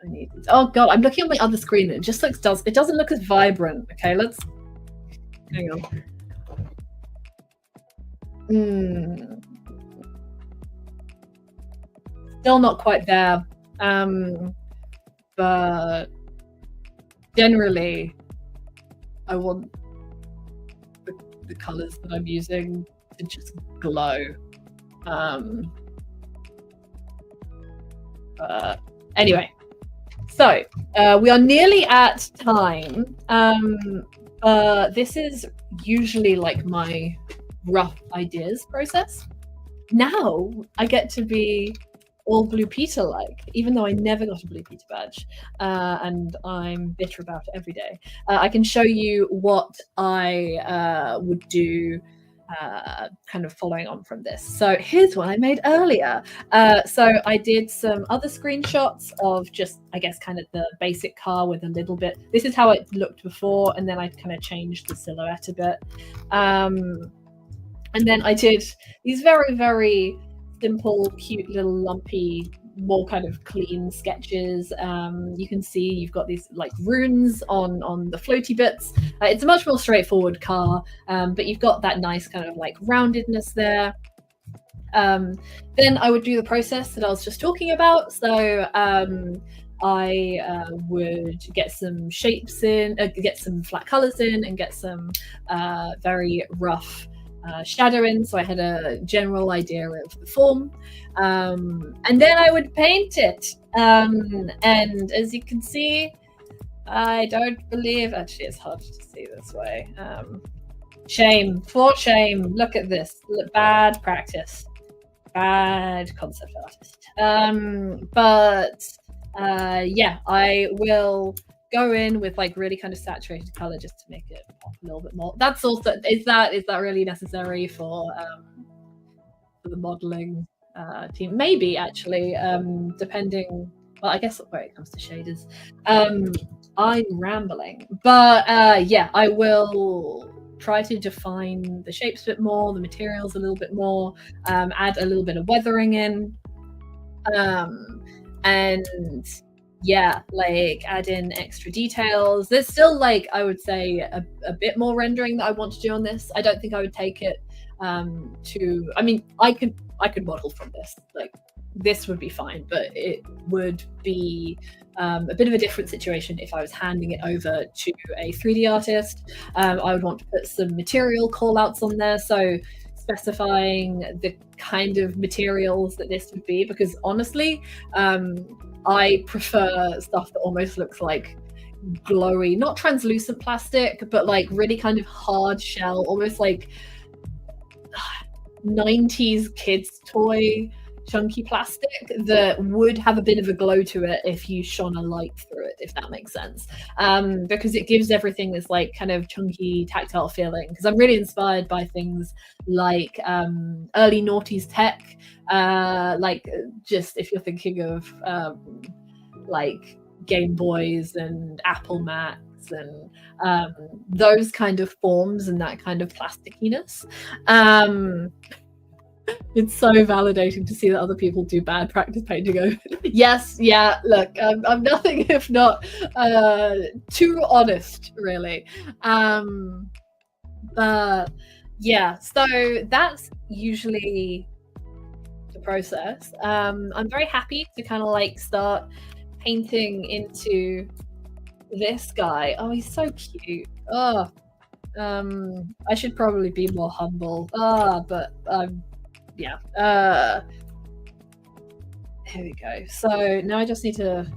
need these. Oh god, I'm looking at my other screen. It just it doesn't look as vibrant. Okay, let's hang on. Still not quite there, but generally I want the colors that I'm using to just glow. Anyway, so we are nearly at time. This is usually like my rough ideas process. Now I get to be all Blue Peter like, even though I never got a Blue Peter badge, and I'm bitter about it every day. I can show you what I would do kind of following on from this. So here's one I made earlier. So I did some other screenshots of just, I guess, kind of the basic car with a little bit. This is how it looked before, and then I kind of changed the silhouette a bit. And then I did these very, very simple, cute little lumpy, more kind of clean sketches. You can see you've got these like runes on the floaty bits. It's a much more straightforward car, but you've got that nice kind of like roundedness there. Then I would do the process that I was just talking about. So I would get some shapes in, get some flat colors in, and get some very rough shadow in, so I had a general idea of the form, and then I would paint it, and as you can see, I don't believe, actually it's hard to see this way, shame, look at this, bad practice, bad concept artist, but yeah, I will go in with like really kind of saturated color just to make it pop a little bit more. That's also, is that really necessary for the modeling team? Maybe, actually, depending. Well, I guess when it comes to shaders, I'm rambling, but yeah, I will try to define the shapes a bit more, the materials a little bit more, add a little bit of weathering in, and yeah, like add in extra details. There's still, like, I would say a bit more rendering that I want to do on this. I don't think I would take it to, I mean, I could model from this, like this would be fine, but it would be a bit of a different situation if I was handing it over to a 3D artist. I would want to put some material call outs on there, so specifying the kind of materials that this would be, because honestly, I prefer stuff that almost looks like glowy, not translucent plastic, but like really kind of hard shell, almost like 90s kids toy chunky plastic that would have a bit of a glow to it if you shone a light through it, if that makes sense, because it gives everything this like kind of chunky tactile feeling, because I'm really inspired by things like early noughties tech, like just if you're thinking of like Game Boys and Apple Macs and those kind of forms and that kind of plasticiness. It's so validating to see that other people do bad practice painting over. Yes, yeah, look, I'm nothing if not too honest, really. But yeah, so that's usually the process. I'm very happy to kind of like start painting into this guy. Oh, he's so cute. Oh, I should probably be more humble. But yeah. Here we go. So now I just need to.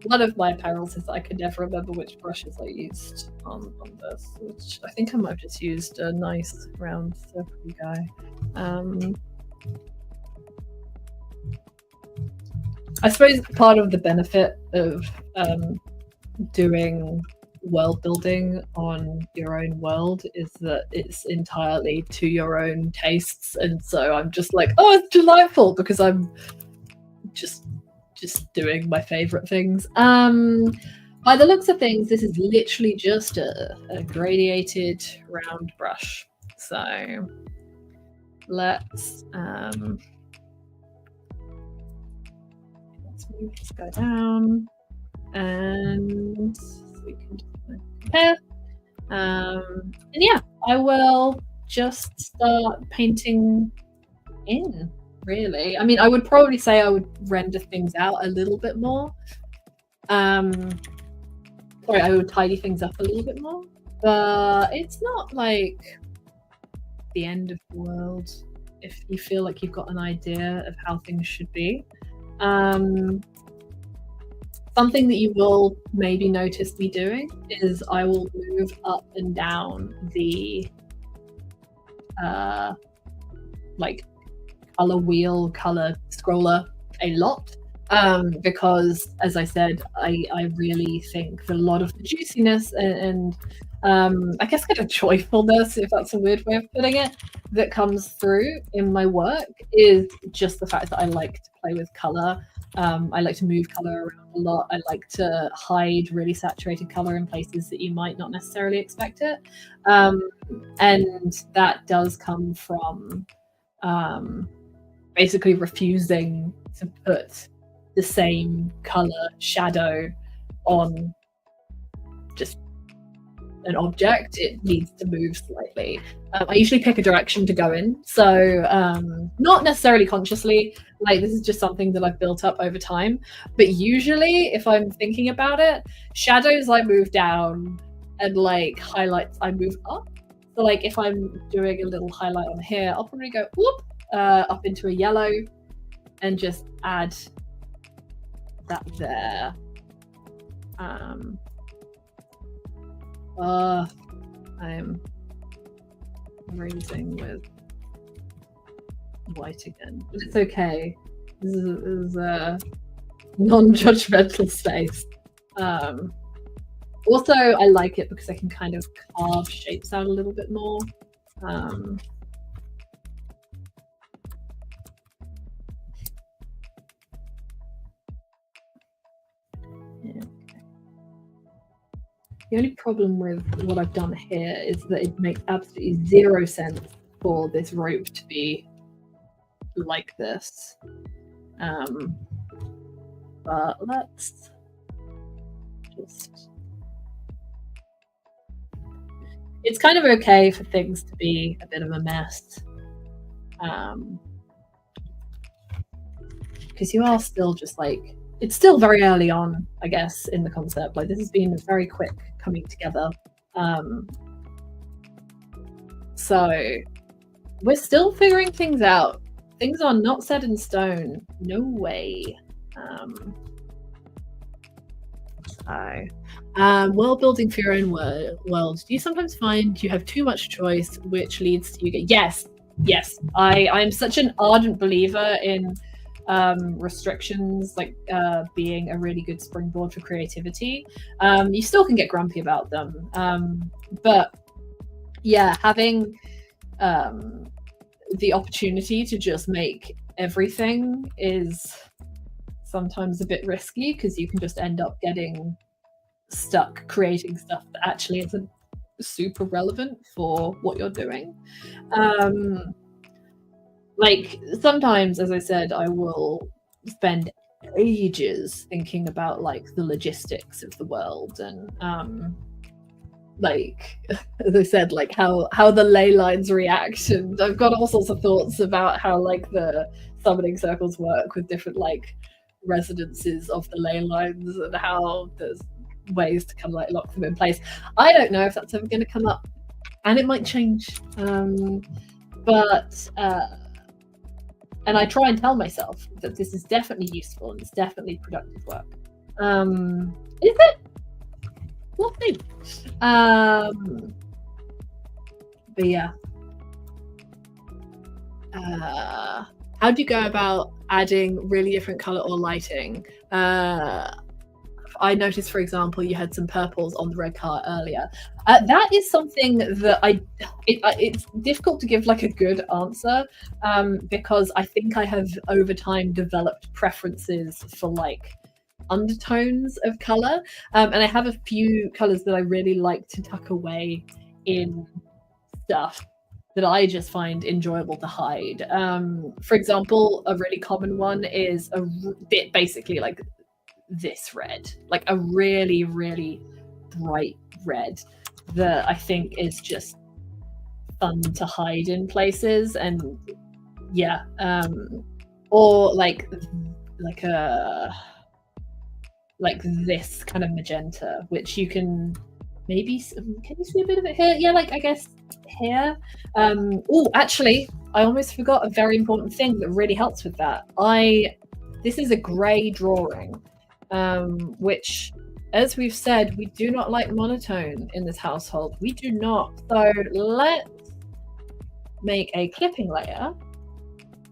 One of my perils is that I could never remember which brushes I used on this, which I think I might have just used a nice round circle guy. I suppose part of the benefit of doing world building on your own world is that it's entirely to your own tastes, and so I'm just like, oh, it's delightful because I'm just just doing my favorite things. By the looks of things, this is literally just a gradiated round brush. So let's move this guy down, and we can just compare. And yeah, I will just start painting in, really. I mean, I would probably say I would render things out a little bit more. Sorry, I would tidy things up a little bit more, but it's not like the end of the world if you feel like you've got an idea of how things should be. Something that you will maybe notice me doing is I will move up and down the like color wheel, color scroller a lot. Because, as I said, I really think that a lot of the juiciness and I guess kind of joyfulness, if that's a weird way of putting it, that comes through in my work is just the fact that I like to play with color. I like to move color around a lot. I like to hide really saturated color in places that you might not necessarily expect it. And that does come from basically refusing to put the same color shadow on just an object. It needs to move slightly. I usually pick a direction to go in, so not necessarily consciously, like this is just something that I've built up over time, but usually if I'm thinking about it, shadows I move down and like highlights I move up. So like if I'm doing a little highlight on here, I'll probably go whoop up into a yellow and just add that there. I'm raising with white again, but it's okay. This is a non-judgmental space. Also, I like it because I can kind of carve shapes out a little bit more. The only problem with what I've done here is that it makes absolutely zero sense for this rope to be like this. But let's just... It's kind of okay for things to be a bit of a mess. Because you are still just like... It's still very early on, I guess, in the concept. Like, this has been very quick coming together. So we're still figuring things out. Things are not set in stone. No way. World building for your own world. Do you sometimes find you have too much choice, which leads to you get... Yes. I'm such an ardent believer in restrictions, like being a really good springboard for creativity. You still can get grumpy about them, but yeah, having the opportunity to just make everything is sometimes a bit risky, because you can just end up getting stuck creating stuff that actually isn't super relevant for what you're doing. Like, sometimes, as I said, I will spend ages thinking about like the logistics of the world, and like, as I said, like how the ley lines react, and I've got all sorts of thoughts about how like the summoning circles work with different like resonances of the ley lines, and how there's ways to kind of like lock them in place. I don't know if that's ever going to come up, and it might change, but and I try and tell myself that this is definitely useful and it's definitely productive work. Is it? We'll see. But yeah. How do you go about adding really different color or lighting? I noticed, for example, you had some purples on the red card earlier. That is something that it's difficult to give like a good answer, because I think I have over time developed preferences for like undertones of color, and I have a few colors that I really like to tuck away in stuff that I just find enjoyable to hide. For example, a really common one is a bit basically like this red, like a really, really bright red that I think is just fun to hide in places. And yeah, or like this kind of magenta, which you can maybe, can you see a bit of it here? Yeah, like I guess here. Oh, actually, I almost forgot a very important thing that really helps with that. This is a grey drawing, which, as we've said, we do not like monotone in this household. We do not. So let's make a clipping layer,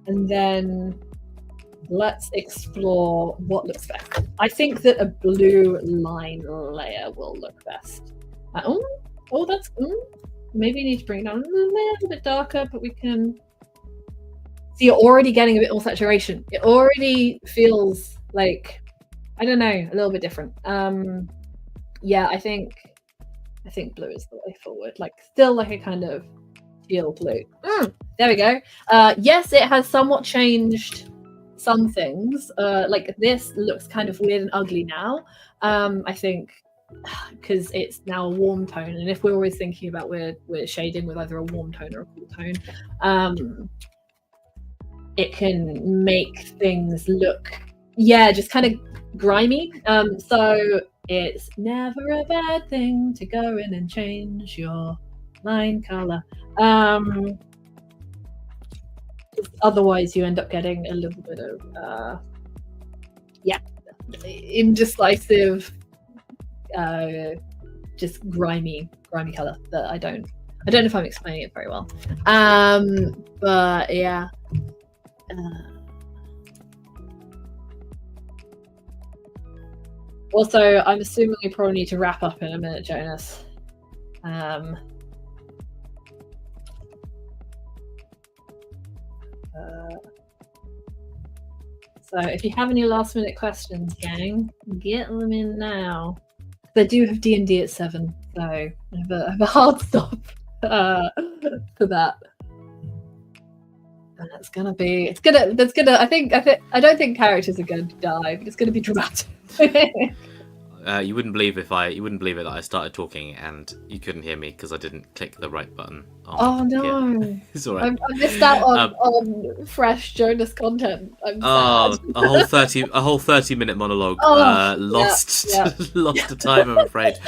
and then let's explore what looks best. I think that a blue line layer will look best. That's maybe you need to bring it down a little bit darker, but we can see you're already getting a bit more saturation. It already feels like, I don't know, a little bit different. Yeah, I think blue is the way forward. Like still like a kind of teal blue. There we go. Yes, it has somewhat changed some things. Like this looks kind of weird and ugly now. I think because it's now a warm tone, and if we're always thinking about we're shading with either a warm tone or a cool tone, it can make things look, yeah, just kind of grimy. So it's never a bad thing to go in and change your line color. Otherwise you end up getting a little bit of indecisive, just grimy color that I don't know if I'm explaining it very well. But yeah. Also, I'm assuming we probably need to wrap up in a minute, Jonas. So if you have any last minute questions, gang, get them in now. I do have D&D at 7, so I have a hard stop for that. And it's gonna be, I don't think characters are going to die, but it's gonna be dramatic. You wouldn't believe it that I started talking and you couldn't hear me because I didn't click the right button. Oh no! Yeah. It's all right. I missed out on fresh Jonas content. I'm sad. a whole 30-minute monologue. Lost to time, I'm afraid.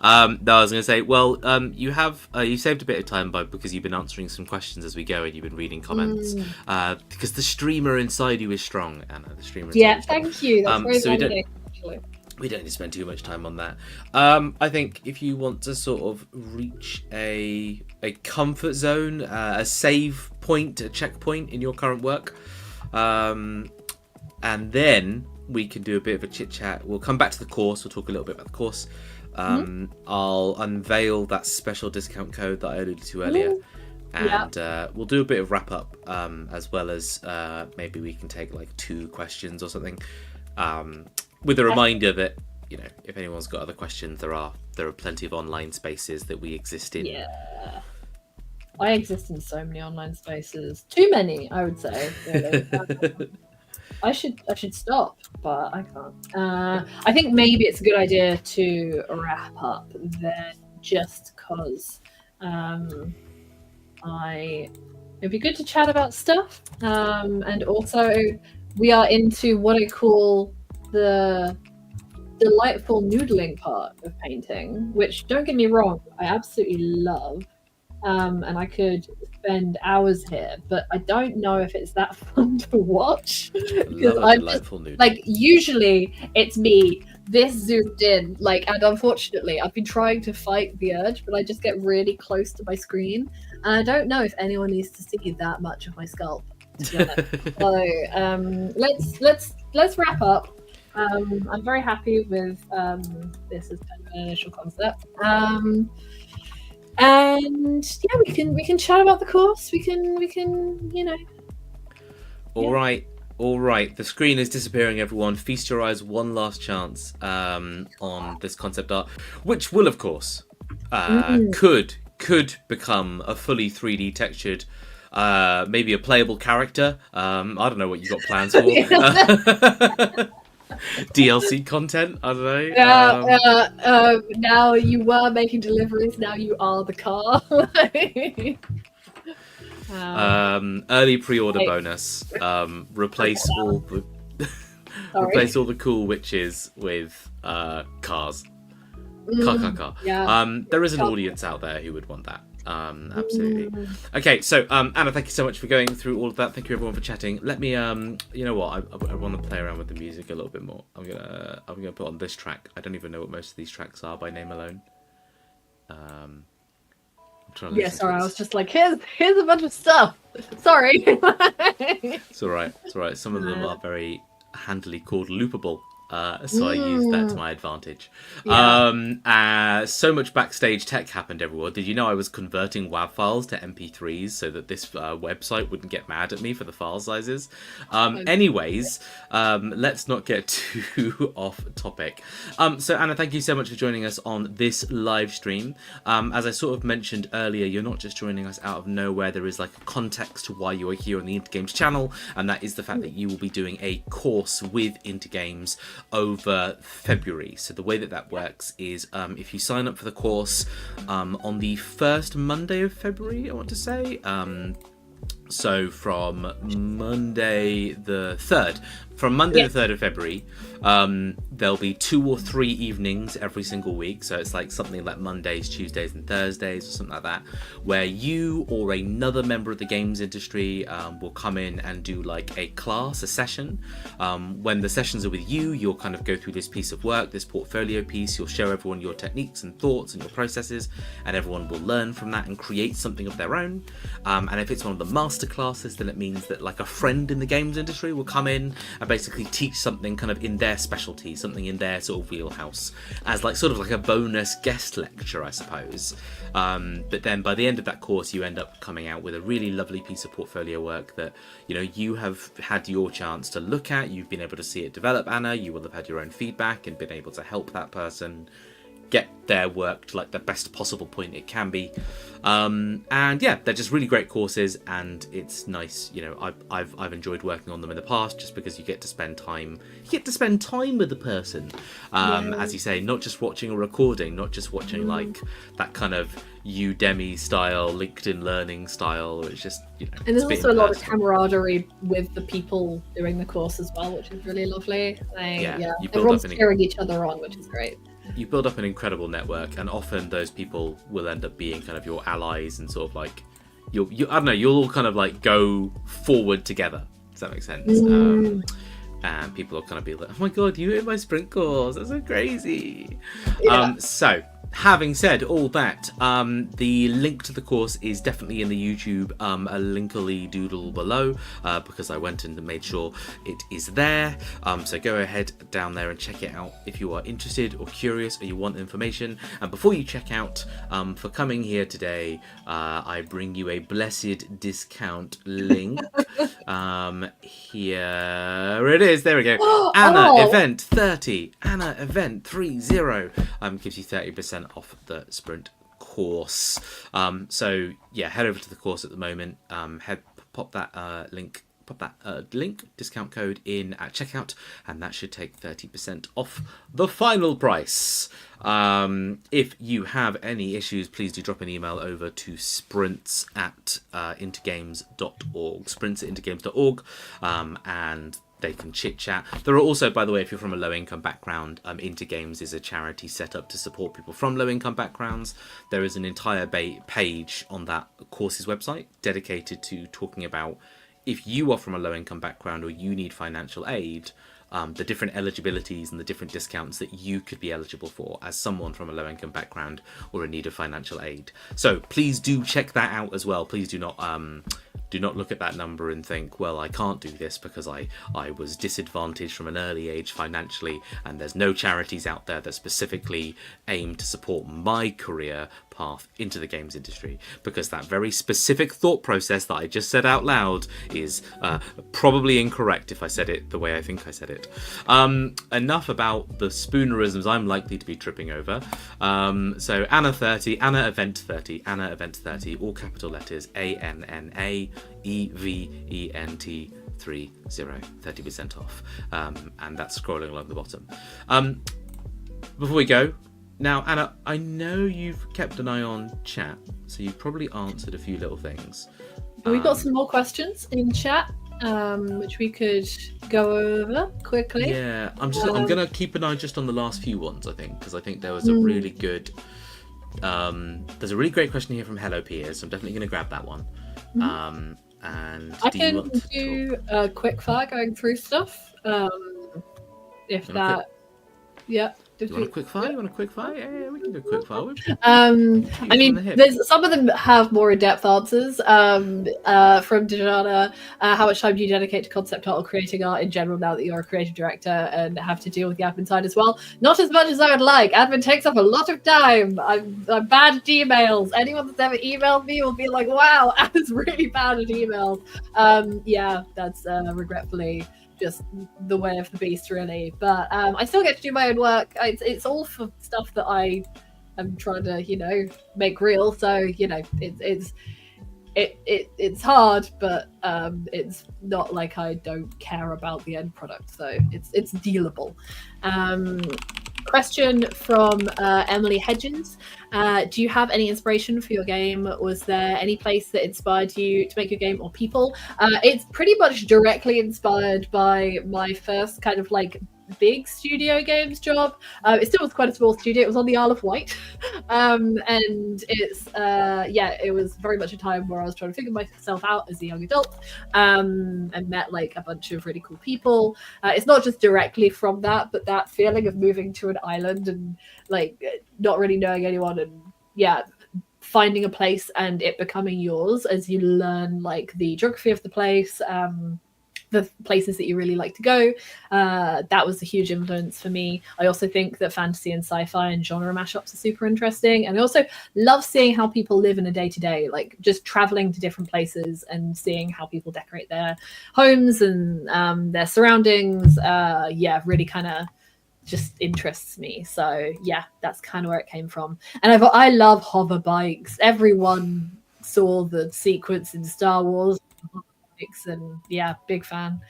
No, I was going to say, well, you saved a bit of time because you've been answering some questions as we go, and you've been reading comments. Because the streamer inside you is strong, Anna. The streamer. Thank you. That's very validating, actually. We don't need to spend too much time on that. I think if you want to sort of reach a comfort zone, a save point, a checkpoint in your current work, and then we can do a bit of a chit chat. We'll come back to the course. We'll talk a little bit about the course. I'll unveil that special discount code that I alluded to earlier. And we'll do a bit of wrap up, as well as maybe we can take like 2 questions or something. With a reminder that, you know, if anyone's got other questions, there are plenty of online spaces that we exist in. Yeah, I exist in so many online spaces. Too many, I would say. Really. I should stop, but I can't. I think maybe it's a good idea to wrap up then, just because it'd be good to chat about stuff, and also we are into what I call the delightful noodling part of painting, which, don't get me wrong, I absolutely love, and I could spend hours here, but I don't know if it's that fun to watch, because I'm just, like, usually it's me this zoomed in, like, and unfortunately I've been trying to fight the urge, but I just get really close to my screen, and I don't know if anyone needs to see that much of my scalp, to be honest. So let's wrap up. I'm very happy with this as kind of an initial concept. And yeah, we can chat about the course. We can All right. All right, the screen is disappearing, everyone. Feast your eyes one last chance on this concept art, which will, of course, could become a fully 3D textured, maybe a playable character. I don't know what you got plans for. DLC content, I don't know. Now you were making deliveries, now you are the car. Early pre-order bonus. Replace all the cool witches with cars. Car. Yeah. There is an audience out there who would want that. Absolutely. Okay, so Anna, thank you so much for going through all of that. Thank you everyone for chatting. Let me you know what, I want to play around with the music a little bit more. I'm gonna put on this track. I don't even know what most of these tracks are by name alone. Yeah, sorry, I was just like, here's a bunch of stuff. Sorry. It's all right. Some of them are very handily called loopable. So I use that to my advantage. Yeah. So much backstage tech happened, everyone. Did you know I was converting WAV files to MP3s so that this website wouldn't get mad at me for the file sizes? Anyways, let's not get too off topic. So Anna, thank you so much for joining us on this live stream. As I sort of mentioned earlier, you're not just joining us out of nowhere. There is like a context to why you are here on the Intergames channel, and that is the fact that you will be doing a course with Intergames over February. So the way that works is if you sign up for the course on the first Monday of February, I want to say, so from Monday the 3rd the 3rd of February, there'll be 2 or 3 evenings every single week. So it's like something like Mondays, Tuesdays and Thursdays or something like that, where you or another member of the games industry will come in and do like a class, a session. When the sessions are with you, you'll kind of go through this piece of work, this portfolio piece. You'll show everyone your techniques and thoughts and your processes, and everyone will learn from that and create something of their own. And if it's one of the master classes, then it means that like a friend in the games industry will come in and basically teach something kind of in their specialty, something in their sort of wheelhouse, as like sort of like a bonus guest lecture, I suppose. But then by the end of that course, you end up coming out with a really lovely piece of portfolio work that, you know, you have had your chance to look at. You've been able to see it develop, Anna. You will have had your own feedback and been able to help that person get their work to like the best possible point it can be. And yeah, they're just really great courses, and it's nice, you know, I've enjoyed working on them in the past just because you get to spend time with the person, as you say, not just watching a recording, not just watching like that kind of Udemy style, LinkedIn learning style. It's just, you know, and there's also a lot of camaraderie with the people doing the course as well, which is really lovely. Everyone's cheering each other on, which is great. You build up an incredible network, and often those people will end up being kind of your allies, and sort of like I don't know, you'll all kind of like go forward together. Does that make sense? And people will kind of be like, oh my god, you in my sprint course, that's so crazy. So having said all that, the link to the course is definitely in the YouTube a linkily doodle below, because I went and made sure it is there. So go ahead down there and check it out if you are interested or curious or you want information. And before you check out, for coming here today, I bring you a blessed discount link. Here it is. There we go. Anna Event 30. Anna Event 30 gives you 30% off the sprint course. So yeah, head over to the course at the moment. Pop that link discount code in at checkout, and that should take 30% off the final price. If you have any issues, please do drop an email over to sprints@intergames.org, and they can chit chat. There are also, by the way, if you're from a low income background, Intergames is a charity set up to support people from low income backgrounds. There is an entire page on that course's website dedicated to talking about if you are from a low income background or you need financial aid, the different eligibilities and the different discounts that you could be eligible for as someone from a low income background or in need of financial aid. So please do check that out as well. Please do not Do not look at that number and think, well, I can't do this because I was disadvantaged from an early age financially, and there's no charities out there that specifically aim to support my career path into the games industry, because that very specific thought process that I just said out loud is probably incorrect if I said it the way I think I said it. Enough about the spoonerisms I'm likely to be tripping over. So Anna 30, Anna Event 30, Anna Event 30, all capital letters, ANNAEVENT 30, 30% off. And that's scrolling along the bottom. Before we go, now, Anna, I know you've kept an eye on chat, so you've probably answered a few little things. We've got some more questions in chat, which we could go over quickly. Yeah, I'm gonna keep an eye just on the last few ones, I think, because I think there was a really good. There's a really great question here from Hello Piers, so I'm definitely gonna grab that one. And I can do a quick fire going through stuff. If that, yeah. Do you want a quick fire? Yeah. You want a quick fire? Yeah, we can do a quick fire. I mean, there's some of them have more in-depth answers. From Dejana, how much time do you dedicate to concept art or creating art in general now that you're a creative director and have to deal with the admin side as well? Not as much as I would like. Admin takes up a lot of time. I'm bad at emails. Anyone that's ever emailed me will be like, wow, Anna's really bad at emails. Yeah, that's regretfully just the way of the beast, really. But I still get to do my own work. It's all for stuff that I am trying to, make real. So it's hard, but it's not like I don't care about the end product. So it's dealable. Question from Emily Hedgens. Do you have any inspiration for your game? Was there any place that inspired you to make your game, or people? It's pretty much directly inspired by my first kind of big studio games job. It still was quite a small studio. It was on the Isle of Wight. And it's it was very much a time where I was trying to figure myself out as a young adult, and met a bunch of really cool people. It's not just directly from that, but that feeling of moving to an island and not really knowing anyone, and finding a place and it becoming yours as you learn the geography of the place, the places that you really like to go. That was a huge influence for me. I also think that fantasy and sci-fi and genre mashups are super interesting. And I also love seeing how people live in a day-to-day, just traveling to different places and seeing how people decorate their homes and their surroundings. Really kind of just interests me. So yeah, that's kind of where it came from. And I love hover bikes. Everyone saw the sequence in Star Wars, and big fan.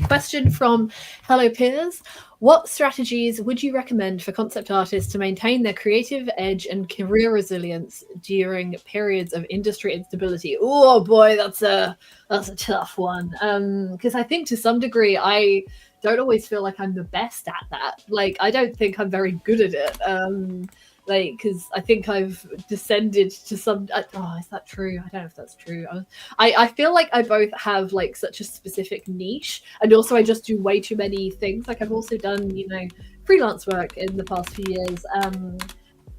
Question from Hello Piers. What strategies would you recommend for concept artists to maintain their creative edge and career resilience during periods of industry instability? Oh boy, that's a tough one. Because I think to some degree I don't always feel like I'm the best at that. I don't think I'm very good at it. Because I think I've descended to some. Is that true? I don't know if that's true. I feel like I both have such a specific niche, and also I just do way too many things. I've also done freelance work in the past few years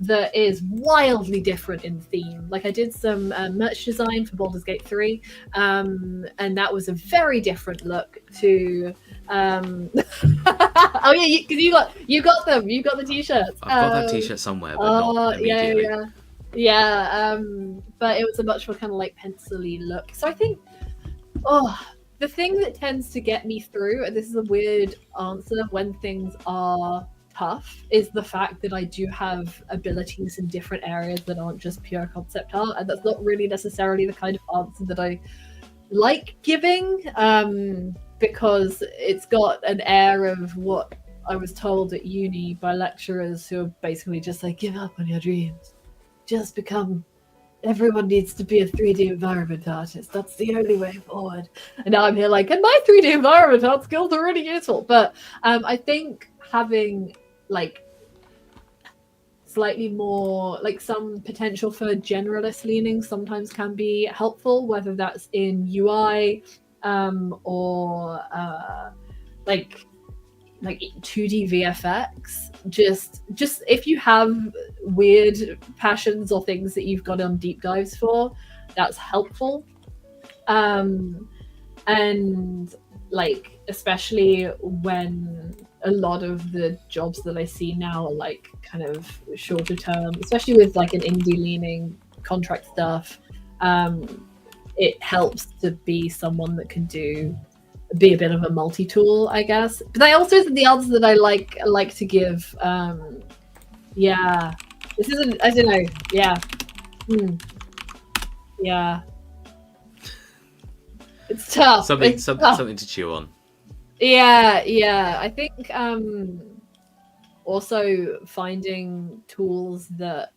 that is wildly different in theme. I did some merch design for Baldur's Gate 3, and that was a very different look to. Oh yeah, because you got them. You got the t-shirts. I've got that t-shirt somewhere, but not immediately. Yeah. But it was a much more kind of pencil-y look. So I think, the thing that tends to get me through, and this is a weird answer when things are tough, is the fact that I do have abilities in different areas that aren't just pure concept art, and that's not really necessarily the kind of answer that I like giving. Because it's got an air of what I was told at uni by lecturers who are basically just give up on your dreams. Just become, everyone needs to be a 3D environment artist. That's the only way forward. And now I'm here and my 3D environment art skills are really useful. But I think having slightly more some potential for generalist leaning sometimes can be helpful, whether that's in UI, or 2D VFX. Just if you have weird passions or things that you've gone on deep dives for, that's helpful. And like, especially when a lot of the jobs that I see now are like kind of shorter term, especially with like an indie leaning contract stuff, it helps to be someone that can be a bit of a multi-tool, I guess. But I also, the answer that I like to give, yeah, this isn't, I don't know, yeah, yeah, it's tough. Something It's tough. something to chew on. Yeah. I think also finding tools that,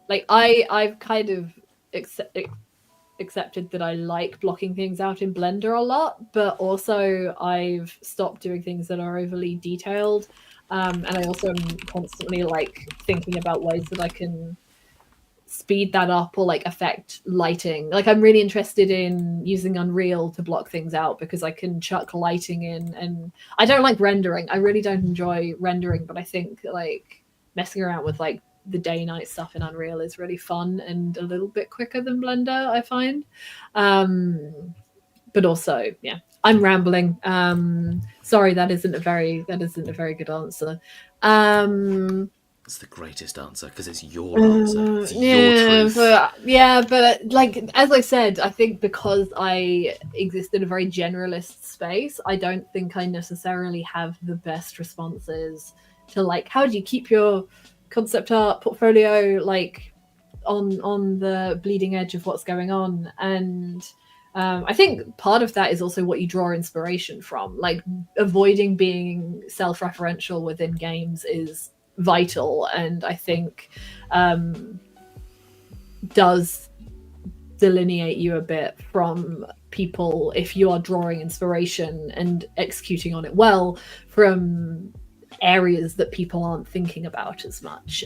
like, I've kind of accepted that I like blocking things out in Blender a lot, but also I've stopped doing things that are overly detailed. And I also am constantly like thinking about ways that I can speed that up or like affect lighting. Like, I'm really interested in using Unreal to block things out because I can chuck lighting in, and I don't like rendering. I really don't enjoy rendering, but I think like messing around with like the day night stuff in Unreal is really fun and a little bit quicker than Blender, I find. But also, yeah, I'm rambling. Sorry, that isn't a very good answer. It's the greatest answer because it's your answer. It's Yeah, your truth. but like, as I said, I think because I exist in a very generalist space, I don't think I necessarily have the best responses to like, how do you keep your concept art portfolio like on the bleeding edge of what's going on. And I think part of that is also what you draw inspiration from. Like, avoiding being self-referential within games is vital, and I think does delineate you a bit from people if you are drawing inspiration and executing on it well from areas that people aren't thinking about as much,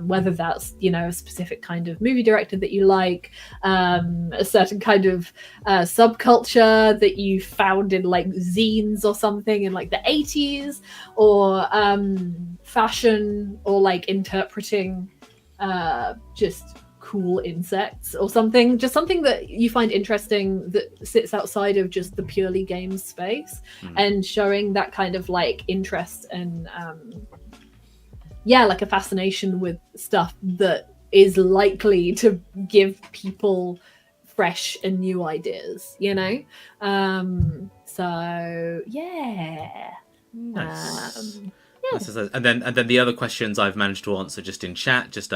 whether that's, you know, a specific kind of movie director that you like, a certain kind of subculture that you found in like zines or something in like the 80s, or fashion, or like interpreting just cool insects or something, just something that you find interesting that sits outside of just the purely games space, and showing that kind of like interest and like a fascination with stuff that is likely to give people fresh and new ideas, you know. So yeah. Nice. And then the other questions I've managed to answer just in chat. Just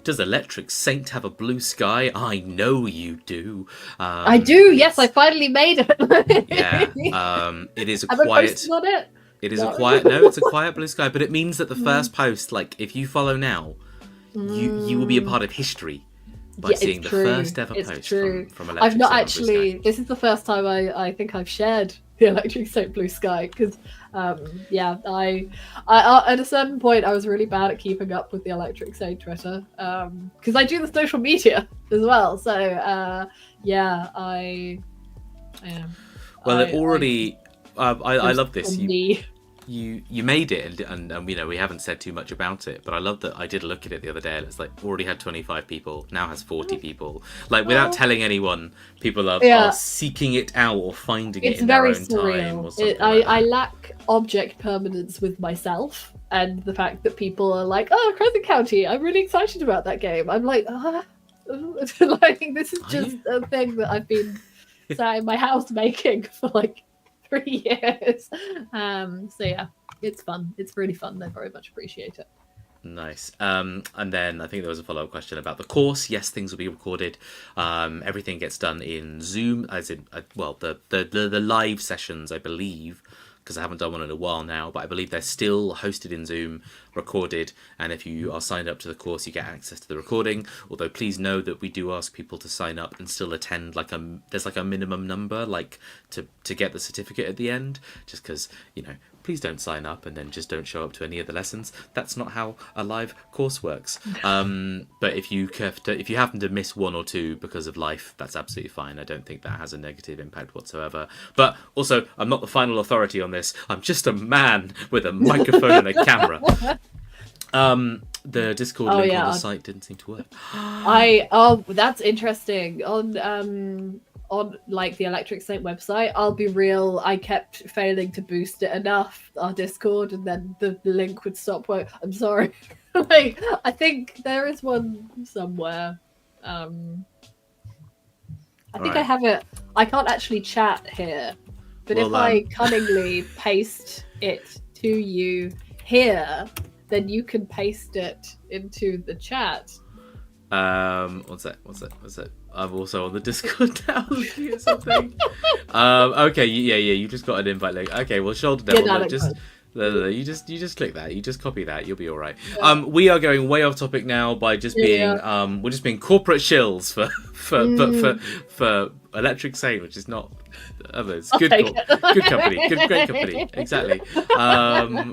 does Electric Saint have a blue sky? I know you do. I do. Yes, I finally made it. Yeah. It is a Have quiet. I posted on it? It is a quiet. No, it's a quiet blue sky. But it means that the first post, like if you follow now, you will be a part of history by seeing the first ever post from Electric I've not Saint actually. This is the first time I think I've shared the Electric Saint blue sky, because I at a certain point I was really bad at keeping up with the Electric Saint Twitter, because I do the social media as well. So I love this. You made it, and you know, we haven't said too much about it, but I love that I did look at it the other day and it's like already had 25 people, now has 40 people, like without telling anyone. People are seeking it out or finding it in their own time or something. I lack object permanence with myself, and the fact that people are like, oh, Crescent County, I'm really excited about that game. I'm like, like, this is just a thing that I've been sat in my house making for like 3 years. So yeah, it's fun. It's really fun. I very much appreciate it. Nice. And then I think there was a follow-up question about the course. Yes, things will be recorded. Everything gets done in Zoom, as in the live sessions, I believe, because I haven't done one in a while now, but I believe they're still hosted in Zoom, recorded, and if you are signed up to the course, you get access to the recording. Although please know that we do ask people to sign up and still attend, like there's like a minimum number, like to get the certificate at the end, just because, you know, please don't sign up and then just don't show up to any of the lessons. That's not how a live course works. But if you happen to miss one or two because of life, that's absolutely fine. I don't think that has a negative impact whatsoever. But also, I'm not the final authority on this. I'm just a man with a microphone and a camera. The Discord link on the site didn't seem to work. That's interesting. On like the Electric Saint website, I'll be real, I kept failing to boost it enough, our Discord, and then the link would stop work. I'm sorry. Like, I think there is one somewhere. I think I have it. I can't actually chat here, but if I cunningly paste it to you here, then you can paste it into the chat. What's that? I'm also on the Discord now looking at something. Okay, you just got an invite link. Okay, well, shoulder down. You just click that. You just copy that. You'll be all right. Yeah. We are going way off topic now by just being we're just being corporate shills for Electric Saint, which is not. It's good company, great company. Exactly.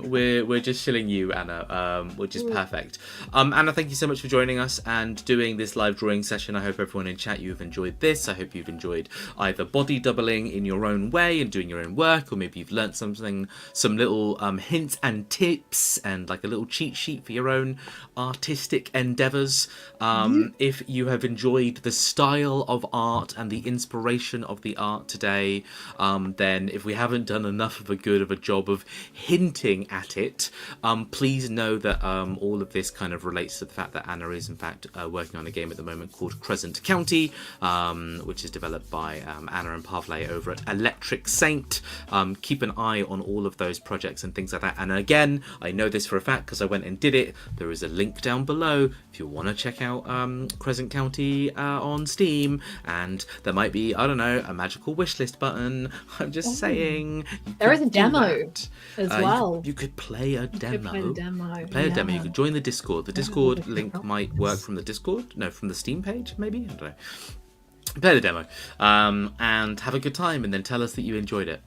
We're just shilling you, Anna, which is perfect. Anna, thank you so much for joining us and doing this live drawing session. I hope everyone in chat you've enjoyed this. I hope you've enjoyed either body doubling in your own way and doing your own work, or maybe you've learnt some little hints and tips and like a little cheat sheet for your own artistic endeavours. If you have enjoyed the style of art and the inspiration of the art today, then if we haven't done enough of a job of hinting at it, please know that all of this kind of relates to the fact that Anna is in fact working on a game at the moment called Crescent County, which is developed by Anna and Pavle over at Electric Saint. Keep an eye on all of those projects and things like that. And again, I know this for a fact because I went and did it. There is a link down below if you want to check out Crescent County on Steam, and there might be, I don't know, a magical wishlist button. I'm just saying. There is a demo as well. You could play a demo. Play a demo. You could join the Discord. The Discord link might work from the Discord. No, from the Steam page, maybe? I don't know. Play the demo and have a good time, and then tell us that you enjoyed it.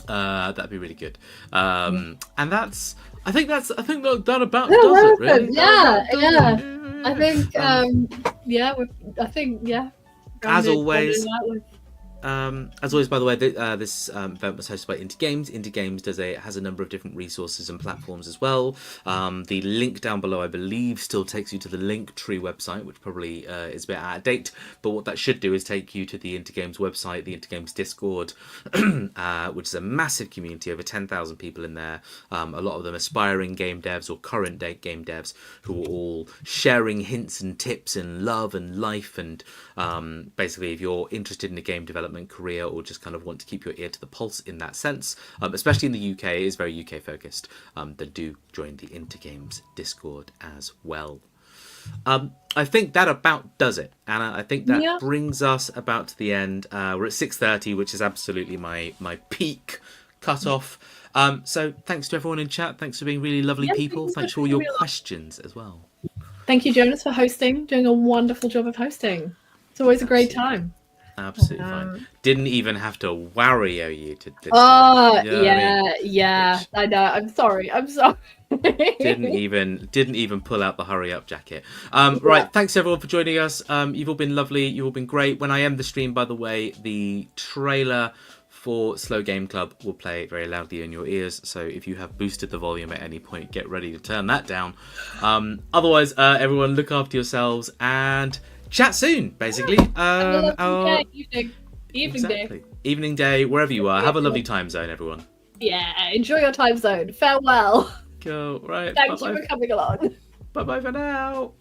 That'd be really good. And that's. I think that about does it, really. Yeah. I think. I think. As always, by the way, this event was hosted by Indie Games. Indie Games has a number of different resources and platforms as well. The link down below, I believe, still takes you to the Linktree website, which probably is a bit out of date. But what that should do is take you to the Indie Games website, the Indie Games Discord, which is a massive community, over 10,000 people in there. A lot of them aspiring game devs or current day game devs who are all sharing hints and tips and love and life. And basically, if you're interested in a game development career or just kind of want to keep your ear to the pulse in that sense, especially in the UK, it is very UK focused, then do join the Indie Games Discord as well. I think that about does it, Anna. I think that brings us about to the end. We're at 6:30, which is absolutely my peak cutoff. So thanks to everyone in chat. Thanks for being really lovely people. Thanks for all your questions as well. Thank you, Jonas, for hosting. Doing a wonderful job of hosting. It's always a great time. Absolutely fine. Didn't even have to Wario you to this. I know. I'm sorry. didn't even pull out the hurry up jacket. Right, thanks everyone for joining us. You've all been lovely. You've all been great. When I end the stream, by the way, the trailer for Slow Game Club will play very loudly in your ears, so if you have boosted the volume at any point, get ready to turn that down. Otherwise, everyone look after yourselves and chat soon, basically. Evening day, wherever you are. Have a lovely time zone, everyone. Yeah, enjoy your time zone. Farewell. Cool. Right. Thank you for coming along. Bye-bye for now.